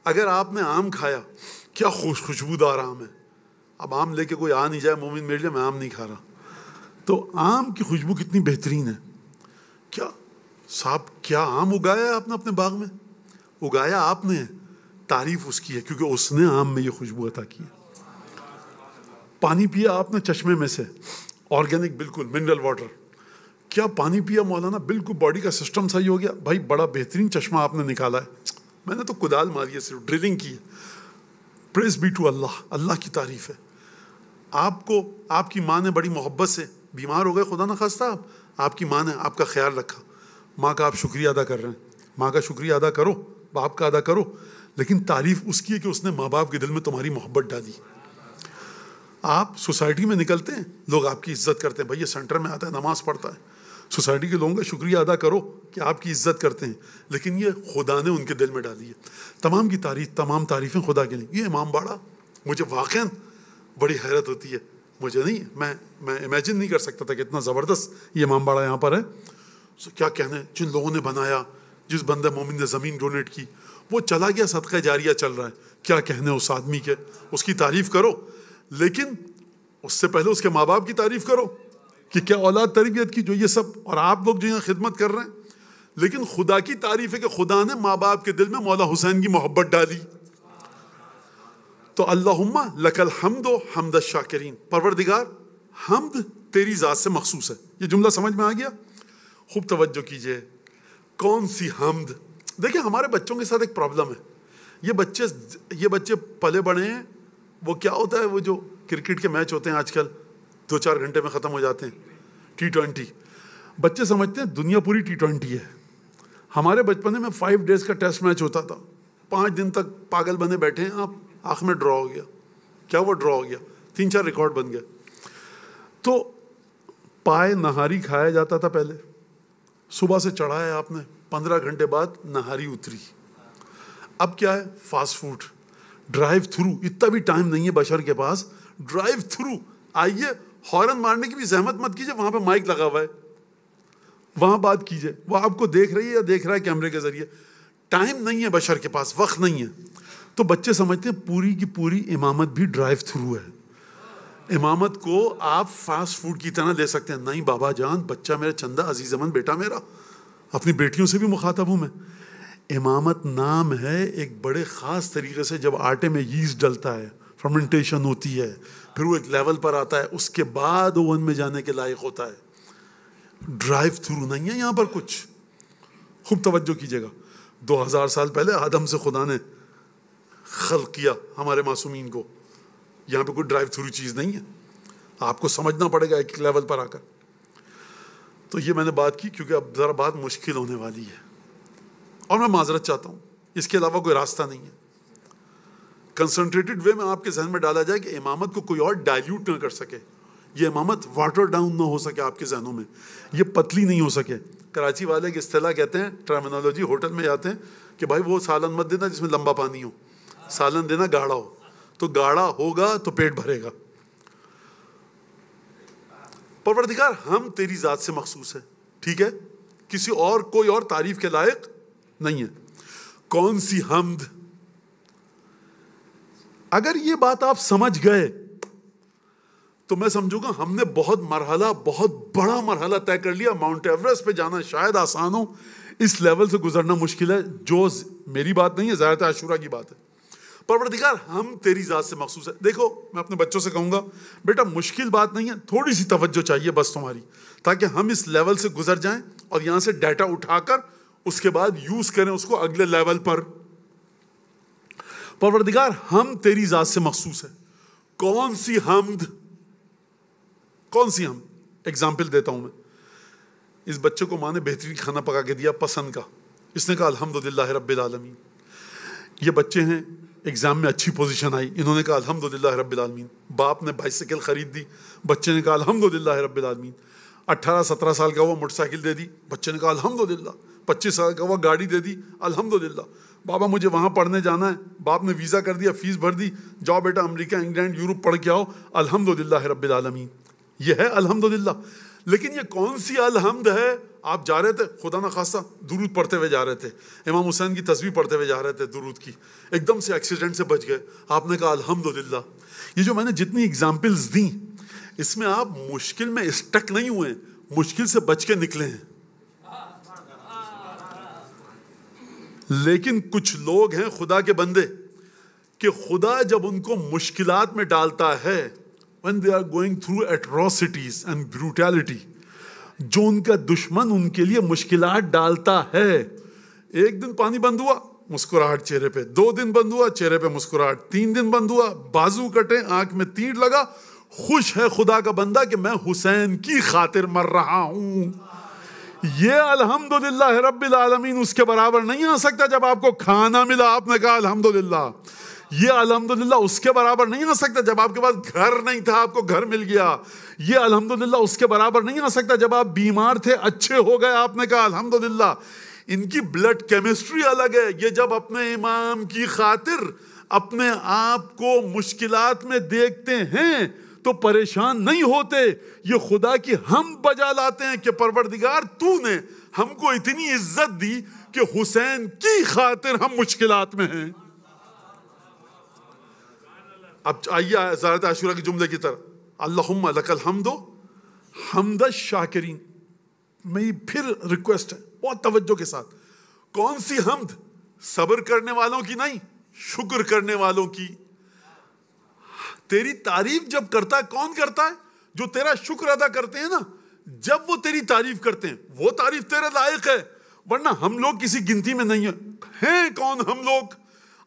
اگر آپ نے آم کھایا, کیا خوشبودار آم ہے. اب آم لے کے کوئی آ نہیں جائے مومن میرے لیے, میں آم نہیں کھا رہا. تو آم کی خوشبو کتنی بہترین ہے. کیا صاحب, کیا آم اگایا ہے آپ نے اپنے باغ میں؟ اگایا آپ نے, تعریف اس کی ہے کیونکہ اس نے آم میں یہ خوشبو عطا کی ہے. پانی پیا آپ نے چشمے میں سے, آرگینک بالکل منرل واٹر. کیا پانی پیا مولانا, بالکل باڈی کا سسٹم صحیح ہو گیا. بھائی بڑا بہترین چشمہ آپ نے نکالا ہے, میں نے تو کدال ماری ہے, صرف ڈرلنگ کی ہے. پریز بی ٹو اللہ, اللہ کی تعریف ہے. آپ کو آپ کی ماں نے بڑی محبت سے, بیمار ہو گئے خدا نخواستہ آپ کی ماں نے آپ کا خیال رکھا. ماں کا آپ شکریہ ادا کر رہے ہیں, ماں کا شکریہ ادا کرو, باپ کا ادا کرو. لیکن تعریف اس کی ہے کہ اس نے ماں باپ کے دل میں تمہاری محبت ڈالی. آپ سوسائٹی میں نکلتے ہیں, لوگ آپ کی عزت کرتے ہیں. بھائی یہ سینٹر میں آتا ہے, نماز پڑھتا ہے. سوسائٹی کے لوگوں کا شکریہ ادا کرو کہ آپ کی عزت کرتے ہیں, لیکن یہ خدا نے ان کے دل میں ڈالی ہے. تمام کی تعریف, تمام تعریفیں خدا کے لیے. یہ امام باڑہ مجھے واقعاً بڑی حیرت ہوتی ہے. مجھے نہیں, میں امیجن نہیں کر سکتا تھا کہ اتنا زبردست یہ امام باڑہ یہاں پر ہے. کیا کہنے, جن لوگوں نے بنایا, جس بندہ مومن نے زمین ڈونیٹ کی, وہ چلا گیا, صدقہ جاریہ چل رہا ہے. کیا کہنے اس آدمی کے, اس کی تعریف کرو, لیکن اس سے پہلے اس کے ماں باپ کی تعریف کرو کہ کیا اولاد تربیت کی, جو یہ سب. اور آپ لوگ جو یہاں خدمت کر رہے ہیں, لیکن خدا کی تعریف ہے کہ خدا نے ماں باپ کے دل میں مولا حسین کی محبت ڈالی. تو اللہم لک الحمد حمد الشاکرین, پروردگار حمد تیری ذات سے مخصوص ہے. یہ جملہ سمجھ میں آ گیا؟ خوب توجہ کیجئے. کون سی حمد؟ دیکھیں ہمارے بچوں کے ساتھ ایک پرابلم ہے. یہ بچے پلے بڑے ہیں, وہ کیا ہوتا ہے, وہ جو کرکٹ کے میچ ہوتے ہیں آج کل 2-4 گھنٹے میں ختم ہو جاتے ہیں, T20. بچے سمجھتے ہیں دنیا پوری T20 ہے. ہمارے بچپنے میں 5 days کا ٹیسٹ میچ ہوتا تھا. 5 دن تک پاگل بنے بیٹھے ہیں آپ, آخر میں ڈرا ہو گیا. کیا وہ ڈرا ہو گیا؟ 3-4 ریکارڈ بن گئے. تو پائے نہاری کھایا جاتا تھا پہلے, صبح سے چڑھایا آپ نے, 15 گھنٹے بعد نہاری اتری. اب کیا ہے, فاسٹ فوڈ, ڈرائیو تھرو. اتنا بھی ٹائم نہیں ہے بشر کے پاس, ڈرائیو تھرو. آئیے, ہارن مارنے کی بھی زحمت مت کیجیے, وہاں پہ مائک لگا ہوا ہے, وہاں بات کیجیے. وہ آپ کو دیکھ رہی ہے یا دیکھ رہا ہے کیمرے کے ذریعے. ٹائم نہیں ہے بشر کے پاس, وقت نہیں ہے. تو بچے سمجھتے ہیں پوری کی پوری امامت بھی ڈرائیو تھرو ہے. امامت کو آپ فاسٹ فوڈ کی طرح لے سکتے ہیں. نہیں بابا جان, بچہ میرا, چندہ عزیز امن بیٹا میرا, اپنی بیٹیوں سے بھی مخاطب ہوں میں. امامت نام ہے ایک بڑے خاص طریقے سے, جب آٹے میں ییسٹ ڈلتا ہے, فرمنٹیشن ہوتی ہے, پھر وہ ایک لیول پر آتا ہے, اس کے بعد اوون میں جانے کے لائق ہوتا ہے. ڈرائیو تھرو نہیں ہے یہاں پر کچھ. خوب توجہ کیجیے گا. 2000 سال پہلے آدم سے خدا نے خلق کیا ہمارے معصومین کو. یہاں پہ کوئی ڈرائیو تھرو چیز نہیں ہے. آپ کو سمجھنا پڑے گا ایک لیول پر آ کر. تو یہ میں نے بات کی کیونکہ اب ذرا بات مشکل ہونے والی ہے, اور میں معذرت چاہتا ہوں, اس کے علاوہ کوئی راستہ نہیں ہے. کنسنٹریٹڈ وے میں آپ کے ذہن میں ڈالا جائے کہ امامت کو کوئی اور ڈائلیوٹ نہ کر سکے, یہ امامت واٹر ڈاؤن نہ ہو سکے آپ کے ذہنوں میں, یہ پتلی نہیں ہو سکے. کراچی والے کی اصطلاح کہتے ہیں, ٹرمینالوجی, ہوٹل میں جاتے ہیں کہ بھائی وہ سالن مت دینا جس میں لمبا پانی ہو, سالن دینا گاڑھا ہو. تو گاڑھا ہوگا تو پیٹ بھرے گا. پروردگار ہم تیری ذات سے مخصوص ہے, ٹھیک ہے, کسی اور کوئی اور تعریف کے لائق نہیں ہے. کون سی حمد؟ اگر یہ بات آپ سمجھ گئے تو میں سمجھوں گا ہم نے بہت بڑا مرحلہ طے کر لیا. ماؤنٹ ایوریسٹ پہ جانا شاید آسان ہو, اس لیول سے گزرنا مشکل ہے. جو میری بات نہیں ہے, زیارت عاشورہ کی بات ہے. پروردگار ہم تیری ذات سے مخصوص ہے. دیکھو میں اپنے بچوں سے کہوں گا بیٹا مشکل بات نہیں ہے, تھوڑی سی توجہ چاہیے بس تمہاری, تاکہ ہم اس لیول سے گزر جائیں اور یہاں سے ڈیٹا اٹھا کر اس کے بعد یوز کریں اس کو اگلے لیول پر. پروردگار ہم تیری ذات سے مخصوص ہے. کون سی حمد؟ کون سی حمد؟ ایگزامپل دیتا ہوں میں. اس بچے کو ماں نے بہترین کھانا پکا کے دیا پسند کا, اس نے کہا الحمدللہ رب العالمین. یہ بچے ہیں, ایگزام میں اچھی پوزیشن آئی, انہوں نے کہا الحمدللہ رب العالمین. باپ نے بائسیکل خرید دی, بچے نے کہا الحمدللہ رب العالمین. 18-17 سال کا وہ موٹر سائیکل دے دی, بچے نے کہا الحمدللہ. 25 سال کا وہ گاڑی دے دی, الحمدللہ. بابا مجھے وہاں پڑھنے جانا ہے, باپ نے ویزا کر دیا, فیس بھر دی, جاؤ بیٹا امریکہ انگلینڈ یورپ پڑھ کے آؤ, الحمدللہ رب العالمین. یہ ہے الحمدللہ. لیکن یہ کون سی الحمد ہے؟ آپ جا رہے تھے, خدا نہ خواستہ درود پڑھتے ہوئے جا رہے تھے, امام حسین کی تسبیح پڑھتے ہوئے جا رہے تھے درود کی, ایک دم سے ایکسیڈنٹ سے بچ گئے, آپ نے کہا الحمدللہ. یہ جو میں نے جتنی ایگزامپلز دیں اس میں آپ مشکل میں اسٹک نہیں ہوئے, مشکل سے بچ کے نکلے ہیں. لیکن کچھ لوگ ہیں خدا کے بندے کہ خدا جب ان کو مشکلات میں ڈالتا ہے, when they are going through atrocities and brutality, جو ان کا دشمن ان کے لیے مشکلات ڈالتا ہے. ایک دن پانی بند ہوا, مسکراہٹ چہرے پہ, 2 دن بند ہوا, چہرے پہ مسکراہٹ, 3 دن بند ہوا, بازو کٹے, آنکھ میں تیر لگا, خوش ہے خدا کا بندہ کہ میں حسین کی خاطر مر رہا ہوں. یہ الحمدللہ رب العالمین اس کے برابر نہیں آ سکتا. جب آپ کو کھانا ملا آپ نے کہا الحمدللہ. یہ الحمدللہ اس کے برابر نہیں آ سکتا جب آپ کے پاس گھر نہیں تھا آپ کو گھر مل گیا. یہ الحمدللہ اس کے برابر نہیں آ سکتا جب آپ بیمار تھے اچھے ہو گئے آپ نے کہا الحمدللہ. ان کی بلڈ کیمسٹری الگ ہے. یہ جب اپنے امام کی خاطر اپنے آپ کو مشکلات میں دیکھتے ہیں تو پریشان نہیں ہوتے, یہ خدا کی حمد بجا لاتے ہیں کہ پروردگار تو نے ہم کو اتنی عزت دی کہ حسین کی خاطر ہم مشکلات میں ہیں. اب آئیے زیارت عاشورہ کے جملے کی طرح, اللہم لک الحمد حمد الشاکرین. میری پھر ریکویسٹ ہے بہت توجہ کے ساتھ, کون سی حمد؟ صبر کرنے والوں کی نہیں, شکر کرنے والوں کی. تیری تعریف جب کرتا ہے, کون کرتا ہے؟ جو تیرا شکر ادا کرتے ہیں نا, جب وہ تیری تعریف کرتے ہیں وہ تعریف تیرے لائق ہے, ورنہ ہم لوگ کسی گنتی میں نہیں ہیں. کون ہم لوگ؟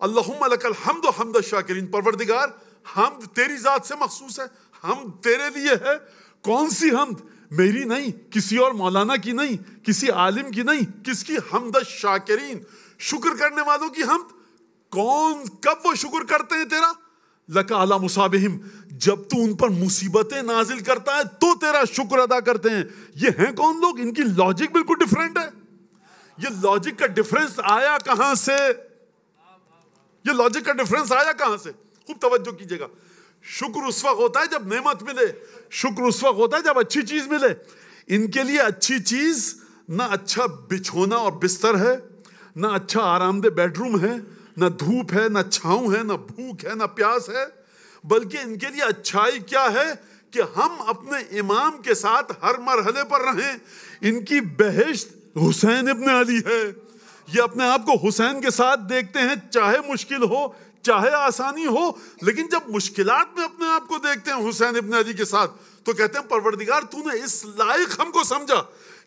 اللہم لک الحمد حمد الشاکرین. پروردگار حمد تیری ذات سے مخصوص ہے, حمد تیرے لیے ہے. کون سی حمد؟ میری نہیں, کسی اور مولانا کی نہیں, کسی عالم کی نہیں. کس کی؟ حمد الشاکرین, شکر کرنے والوں کی حمد. کون کب وہ شکر کرتے ہیں تیرا؟ لک علی مصابہم, جب تو ان پر مصیبتیں نازل کرتا ہے تو تیرا شکر ادا کرتے ہیں. یہ ہیں کون لوگ؟ ان کی لاجک بالکل ڈیفرنٹ ہے. یہ لاجک کا ڈیفرنس آیا کہاں سے؟ یہ لاجک کا ڈیفرنس آیا کہاں سے؟ خوب توجہ کیجئے گا. شکر اس وقت ہوتا ہے جب نعمت ملے, شکر اس وقت ہوتا ہے جب اچھی چیز ملے. ان کے لیے اچھی چیز نہ اچھا بچھونا اور بستر ہے, نہ اچھا آرام دہ بیڈ روم ہے, نہ دھوپ ہے, نہ چھاؤں ہے, نہ بھوک ہے, نہ پیاس ہے. بلکہ ان کے لیے اچھائی کیا ہے کہ ہم اپنے امام کے ساتھ ہر مرحلے پر رہیں. ان کی بہشت حسین ابن علی ہے. یہ اپنے آپ کو حسین کے ساتھ دیکھتے ہیں, چاہے مشکل ہو چاہے آسانی ہو. لیکن جب مشکلات میں اپنے آپ کو دیکھتے ہیں حسین ابن علی کے ساتھ تو کہتے ہیں پروردگار تو نے اس لائق ہم کو سمجھا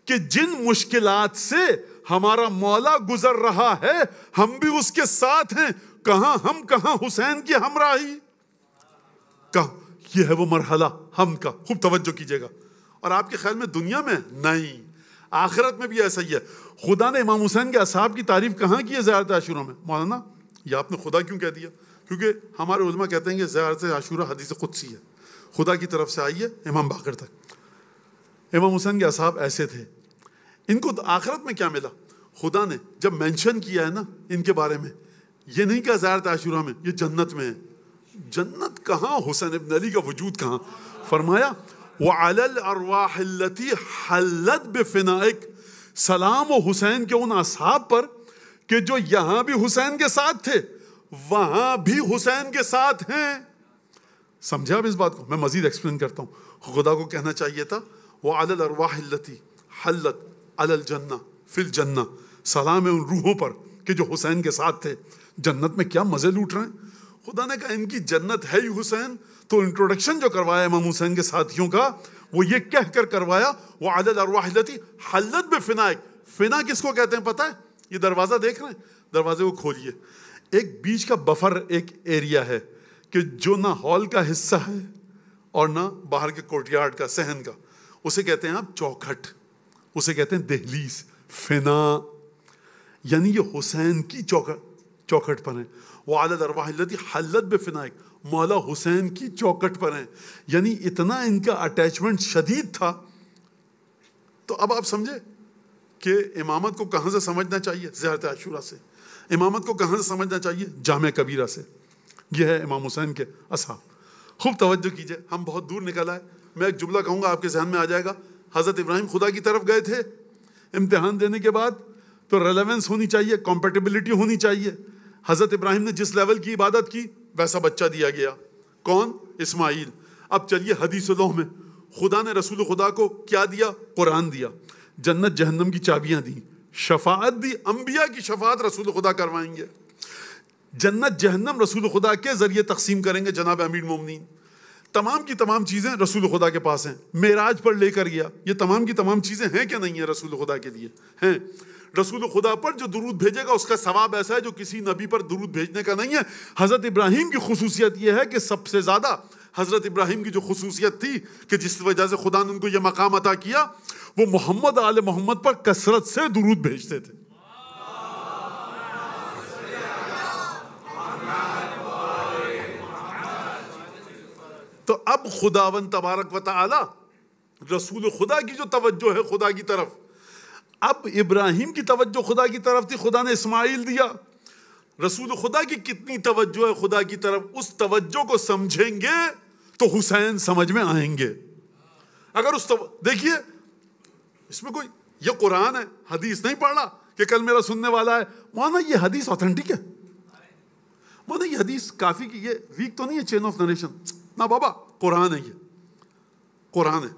کہ جن مشکلات سے ہمارا مولا گزر رہا ہے ہم بھی اس کے ساتھ ہیں. کہاں ہم, کہاں حسین کی ہمراہی, کہاں؟ یہ ہے وہ مرحلہ ہم کا. خوب توجہ کیجئے گا. اور آپ کے خیال میں دنیا میں نہیں, آخرت میں بھی ایسا ہی ہے. خدا نے امام حسین کے اصحاب کی تعریف کہاں کی ہے زیارت عاشورہ میں؟ مولانا یہ آپ نے خدا کیوں کہہ دیا؟ کیونکہ ہمارے علماء کہتے ہیں کہ زیارت عاشورہ حدیث قدسی ہے, خدا کی طرف سے آئی ہے امام باقر تک. امام حسین کے اصحاب ایسے تھے. ان کو آخرت میں کیا ملا؟ خدا نے جب مینشن کیا ہے نا ان کے بارے میں, یہ نہیں کہا زیارت عاشورہ میں, یہ جنت میں ہے. جنت کہاں؟ حسین ابن علی کا وجود کہاں؟ فرمایا وَعَلَى الْأَرْوَاحِ الَّتِي حَلَّتْ بِفِنَائِكَ, سلام و حسین کے ان اصحاب پر کہ جو یہاں بھی حسین کے ساتھ تھے وہاں بھی حسین کے ساتھ ہیں. سمجھا آپ اس بات کو؟ میں مزید ایکسپلین کرتا ہوں. خدا کو کہنا چاہیے تھا وَعَلَى الْأَرْوَاحِ الَّتِي حَلَّتْ عَلَى الْجَنَّةِ فِي الْجَنَّةِ, سلام ہے ان روحوں پر کہ جو حسین کے ساتھ تھے, جنت میں کیا مزے لوٹ رہے ہیں. خدا نے کہا ان کی جنت ہے ہی حسین. تو انٹروڈکشن جو کروایا امام حسین کے ساتھیوں کا وہ یہ کہہ کر کروایا وَعَلَى الْأَرْوَاحِ الَّتِي حَلَّتْ بِفِنَائِكَ. فنا کس کو کہتے ہیں پتہ ہے؟ یہ دروازہ دیکھ رہے ہیں, دروازے کو کھولیے, ایک بیچ کا بفر ایک ایریا ہے کہ جو نہ ہال کا حصہ ہے اور نہ باہر کے کورٹ یارڈ کا, صحن کا, اسے کہتے ہیں آپ چوکھٹ, اسے کہتے ہیں دہلیز. فنا یعنی یہ حسین کی چوکھٹ پر ہیں. وَعَلَى الْأَرْوَاحِ الَّتِي حَلَّتْ بِفِنَائِكَ, مولا حسین کی چوکھٹ پر ہیں. یعنی اتنا ان کا اٹیچمنٹ شدید تھا. تو اب آپ سمجھے کہ امامت کو کہاں سے سمجھنا چاہیے؟ زیارت عاشورہ سے. امامت کو کہاں سے سمجھنا چاہیے؟ جامع کبیرہ سے. یہ ہے امام حسین کے اصحاب. خوب توجہ کیجئے, ہم بہت دور نکل آئے. میں ایک جملہ کہوں گا آپ کے ذہن میں آ جائے گا. حضرت ابراہیم خدا کی طرف گئے تھے امتحان دینے کے بعد, تو ریلیونس ہونی چاہیے, کمپیٹیبلٹی ہونی چاہیے. حضرت ابراہیم نے جس لیول کی عبادت کی ویسا بچہ دیا گیا. کون؟ اسماعیل. اب چلیے حدیث لوح میں خدا نے رسول خدا کو کیا دیا؟ قرآن دیا, جنت جہنم کی چابیاں دی, شفاعت دی, انبیاء کی شفاعت رسول خدا کروائیں گے, جنت جہنم رسول خدا کے ذریعے تقسیم کریں گے جناب امیر المومنین. تمام کی تمام چیزیں رسول خدا کے پاس ہیں. معراج پر لے کر گیا. یہ تمام کی تمام چیزیں ہیں کہ نہیں ہیں؟ رسول خدا کے لیے ہیں. رسول خدا پر جو درود بھیجے گا اس کا ثواب ایسا ہے جو کسی نبی پر درود بھیجنے کا نہیں ہے. حضرت ابراہیم کی خصوصیت یہ ہے کہ سب سے زیادہ حضرت ابراہیم کی جو خصوصیت تھی کہ جس وجہ سے خدا نے ان کو یہ مقام عطا کیا, وہ محمد آل محمد پر کثرت سے درود بھیجتے تھے. تو اب خداوند تبارک و تعالی رسول خدا کی جو توجہ ہے خدا کی طرف, اب ابراہیم کی توجہ خدا کی طرف تھی, خدا نے اسماعیل دیا. رسول خدا کی کتنی توجہ ہے خدا کی طرف, اس توجہ کو سمجھیں گے تو حسین سمجھ میں آئیں گے. اگر دیکھیے اس میں کوئی, یہ قرآن ہے, حدیث نہیں پڑھ رہا کہ کل میرا سننے والا ہے مولانا یہ حدیث آتھینٹک ہے, مولانا یہ حدیث کافی کی, یہ ویک تو نہیں ہے چین آف نریشن, نہ بابا قرآن ہے, یہ قرآن ہے.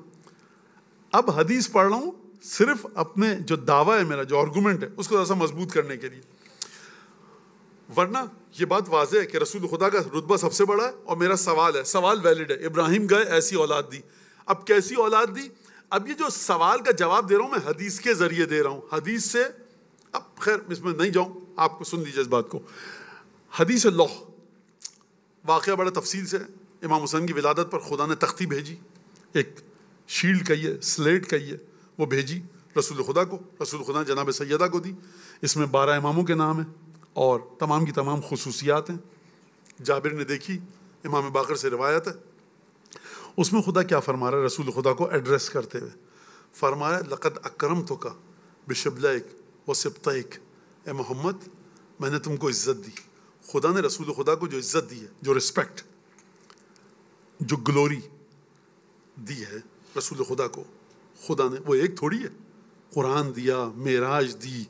اب حدیث پڑھ رہا ہوں صرف اپنے جو دعویٰ ہے میرا, جو آرگومنٹ ہے اس کو ایسا مضبوط کرنے کے لیے, ورنہ یہ بات واضح ہے کہ رسول خدا کا رتبہ سب سے بڑا ہے. اور میرا سوال ہے, سوال ویلڈ ہے, ابراہیم گئے ایسی اولاد دی. اب کیسی اولاد دی؟ اب یہ جو سوال کا جواب دے رہا ہوں میں حدیث کے ذریعے دے رہا ہوں, حدیث سے. اب خیر اس میں نہیں جاؤں, آپ کو سن لیجیے اس بات کو. حدیث لوح واقعہ بڑا تفصیل سے, امام حسین کی ولادت پر خدا نے تختی بھیجی, ایک شیلڈ کہیے, سلیٹ کہیے, وہ بھیجی رسول خدا کو. رسول خدا جناب سیدہ کو دی. اس میں 12 اماموں کے نام ہیں اور تمام کی تمام خصوصیات ہیں. جابر نے دیکھی, امام باقر سے روایت ہے. اس میں خدا کیا فرما رہا ہے رسول خدا کو ایڈریس کرتے ہوئے؟ فرمایا لقد اکرمتک بشبلک وسبطیک, اے محمد میں نے تم کو عزت دی. خدا نے رسول خدا کو جو عزت دی ہے, جو رسپیکٹ, جو گلوری دی ہے رسول خدا کو, خدا نے وہ ایک تھوڑی ہے, قرآن دیا, معراج دی,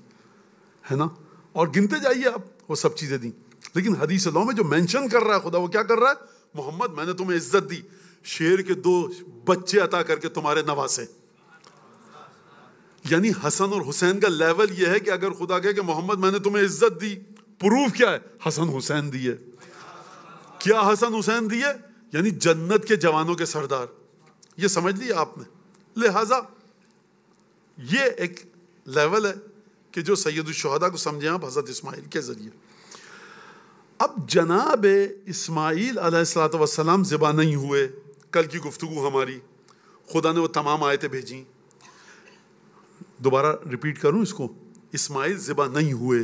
ہے نا, اور گنتے جائیے آپ وہ سب چیزیں دیں. لیکن حدیث اللہ میں جو مینشن کر رہا ہے خدا, وہ کیا کر رہا ہے؟ محمد میں نے تمہیں عزت دی, شیر کے 2 بچے عطا کر کے تمہارے نواسے. یعنی حسن اور حسین کا لیول یہ ہے کہ اگر خدا کہے کہ محمد میں نے تمہیں عزت دی, پروف کیا ہے؟ حسن حسین دیے. کیا حسن حسین دیے؟ یعنی جنت کے جوانوں کے سردار. یہ سمجھ لیا آپ نے. لہذا یہ ایک لیول ہے کہ جو سید الشہداء کو سمجھیں آپ حضرت اسماعیل کے ذریعے. اب جناب اسماعیل علیہ السلام ذبح نہیں ہوئے. کل کی گفتگو ہماری, خدا نے وہ تمام آیتیں بھیجیں. دوبارہ ریپیٹ کروں اس کو, اسماعیل ذبح نہیں ہوئے.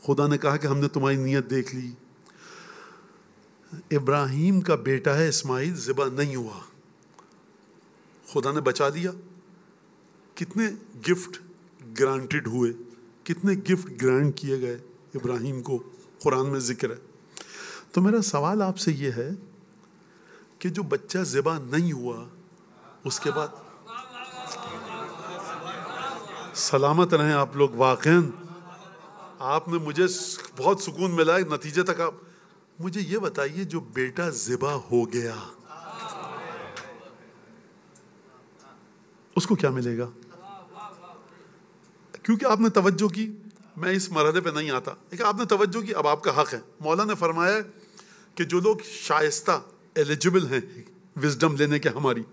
خدا نے کہا کہ ہم نے تمہاری نیت دیکھ لی. ابراہیم کا بیٹا ہے اسماعیل, ذبح نہیں ہوا, خدا نے بچا دیا. کتنے گفٹ گرانٹڈ ہوئے, کتنے گفٹ گرانٹ کیے گئے ابراہیم کو, قرآن میں ذکر ہے. تو میرا سوال آپ سے یہ ہے کہ جو بچہ ذبح نہیں ہوا اس کے بعد, سلامت رہیں آپ لوگ, واقعاً آپ نے مجھے بہت سکون ملا ہے نتیجے تک. آپ مجھے یہ بتائیے جو بیٹا ذبح ہو گیا اس کو کیا ملے گا؟ کیونکہ آپ نے توجہ کی. میں اس مرحلے پہ نہیں آتا لیکن آپ نے توجہ کی. اب آپ کا حق ہے. مولا نے فرمایا کہ جو لوگ شائستہ ایلیجبل ہیں وزڈم لینے کے ہماری,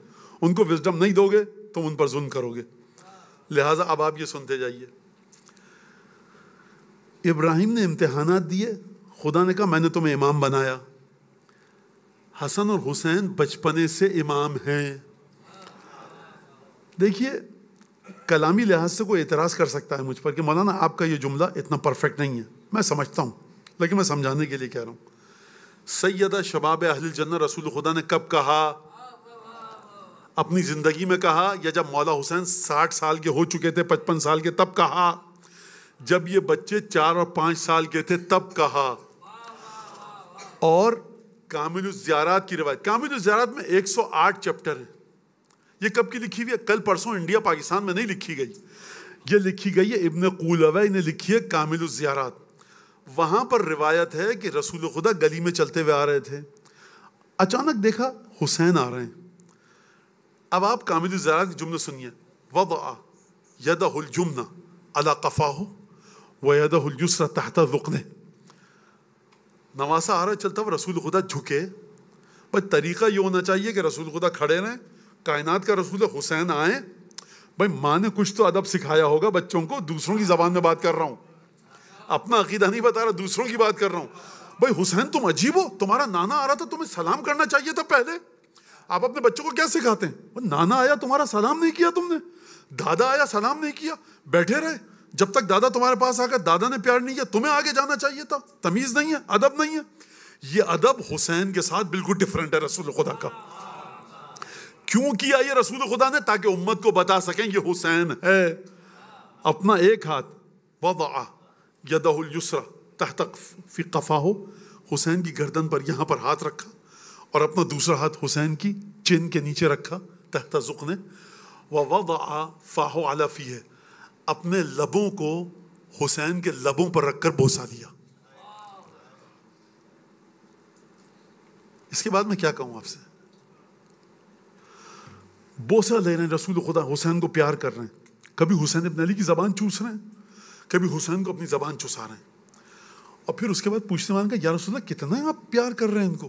ان کو وزڈم نہیں دو گے تم ان پر ظلم کرو گے. لہٰذا اب آپ یہ سنتے جائیے. ابراہیم نے امتحانات دیے, خدا نے کہا میں نے تمہیں امام بنایا. حسن اور حسین بچپنے سے امام ہیں. دیکھیے کلامی لحاظ سے کوئی اعتراض کر سکتا ہے مجھ پر کہ مولانا آپ کا یہ جملہ اتنا پرفیکٹ نہیں ہے. میں سمجھتا ہوں لیکن میں سمجھانے کے لیے کہہ رہا ہوں. سیدہ شباب اہل الجنہ رسول خدا نے کب کہا؟ اپنی زندگی میں کہا یا جب مولا حسین 60 سال کے ہو چکے تھے, 55 سال کے, تب کہا؟ جب یہ بچے 4 اور 5 سال کے تھے تب کہا. اور کامل الزیارات کی روایت, کامل الزیارات میں 108 چیپٹر ہیں. یہ کب کی لکھی ہوئی ہے؟ کل پرسوں انڈیا پاکستان میں نہیں لکھی گئی, یہ لکھی گئی ہے ابن قولوی نے لکھی ہے کامل الزیارات. وہاں پر روایت ہے کہ رسول خدا گلی میں چلتے ہوئے آ رہے تھے, اچانک دیکھا حسین آ رہے ہیں. اب آپ کامل الزیارات کے جملے سنیے. وضع یدہ الجمنہ علی قفاہ ویدہ الیسری تحت ذقنہ. نواسا آ رہا چلتا ہوا, رسول خدا جھکے. بھائی طریقہ یہ ہونا چاہیے کہ رسول خدا کھڑے رہیں, کائنات کا رسول حسین آئیں. بھائی ماں نے کچھ تو ادب سکھایا ہوگا بچوں کو. دوسروں کی زبان میں بات کر رہا ہوں, اپنا عقیدہ نہیں بتا رہا, دوسروں کی بات کر رہا ہوں. بھائی حسین تم عجیب ہو, تمہارا نانا آ رہا تھا تمہیں سلام کرنا چاہیے تھا پہلے. آپ اپنے بچوں کو کیا سکھاتے ہیں؟ نانا آیا تمہارا سلام نہیں کیا تم نے, دادا آیا سلام نہیں کیا, بیٹھے رہے جب تک دادا تمہارے پاس آ کر دادا نے پیار نہیں کیا, تمہیں آگے جانا چاہیے تھا. تمیز نہیں ہے, ادب نہیں ہے. یہ ادب حسین کے ساتھ بالکل ڈفرینٹ ہے رسول خدا کا. کیوں کیا یہ رسول خدا نے؟ تاکہ امت کو بتا سکیں یہ حسین ہے. اپنا ایک ہاتھ وضع یدہ الیسری تحت فی قفاہ, حسین کی گردن پر یہاں پر ہاتھ رکھا, اور اپنا دوسرا ہاتھ حسین کی چین کے نیچے رکھا تحت ذقنہ. ووضع فاہ علی فیہ, اپنے لبوں کو حسین کے لبوں پر رکھ کر بوسا دیا. اس کے بعد میں کیا کہوں آپ سے؟ بوسا لے رہے ہیں رسول خدا, حسین کو پیار کر رہے ہیں. کبھی حسین ابن علی کی زبان چوس رہے ہیں, کبھی حسین کو اپنی زبان چسا رہے ہیں. اور پھر اس کے بعد پوچھنے والے کہ یا رسول اللہ کتنا آپ پیار کر رہے ہیں ان کو؟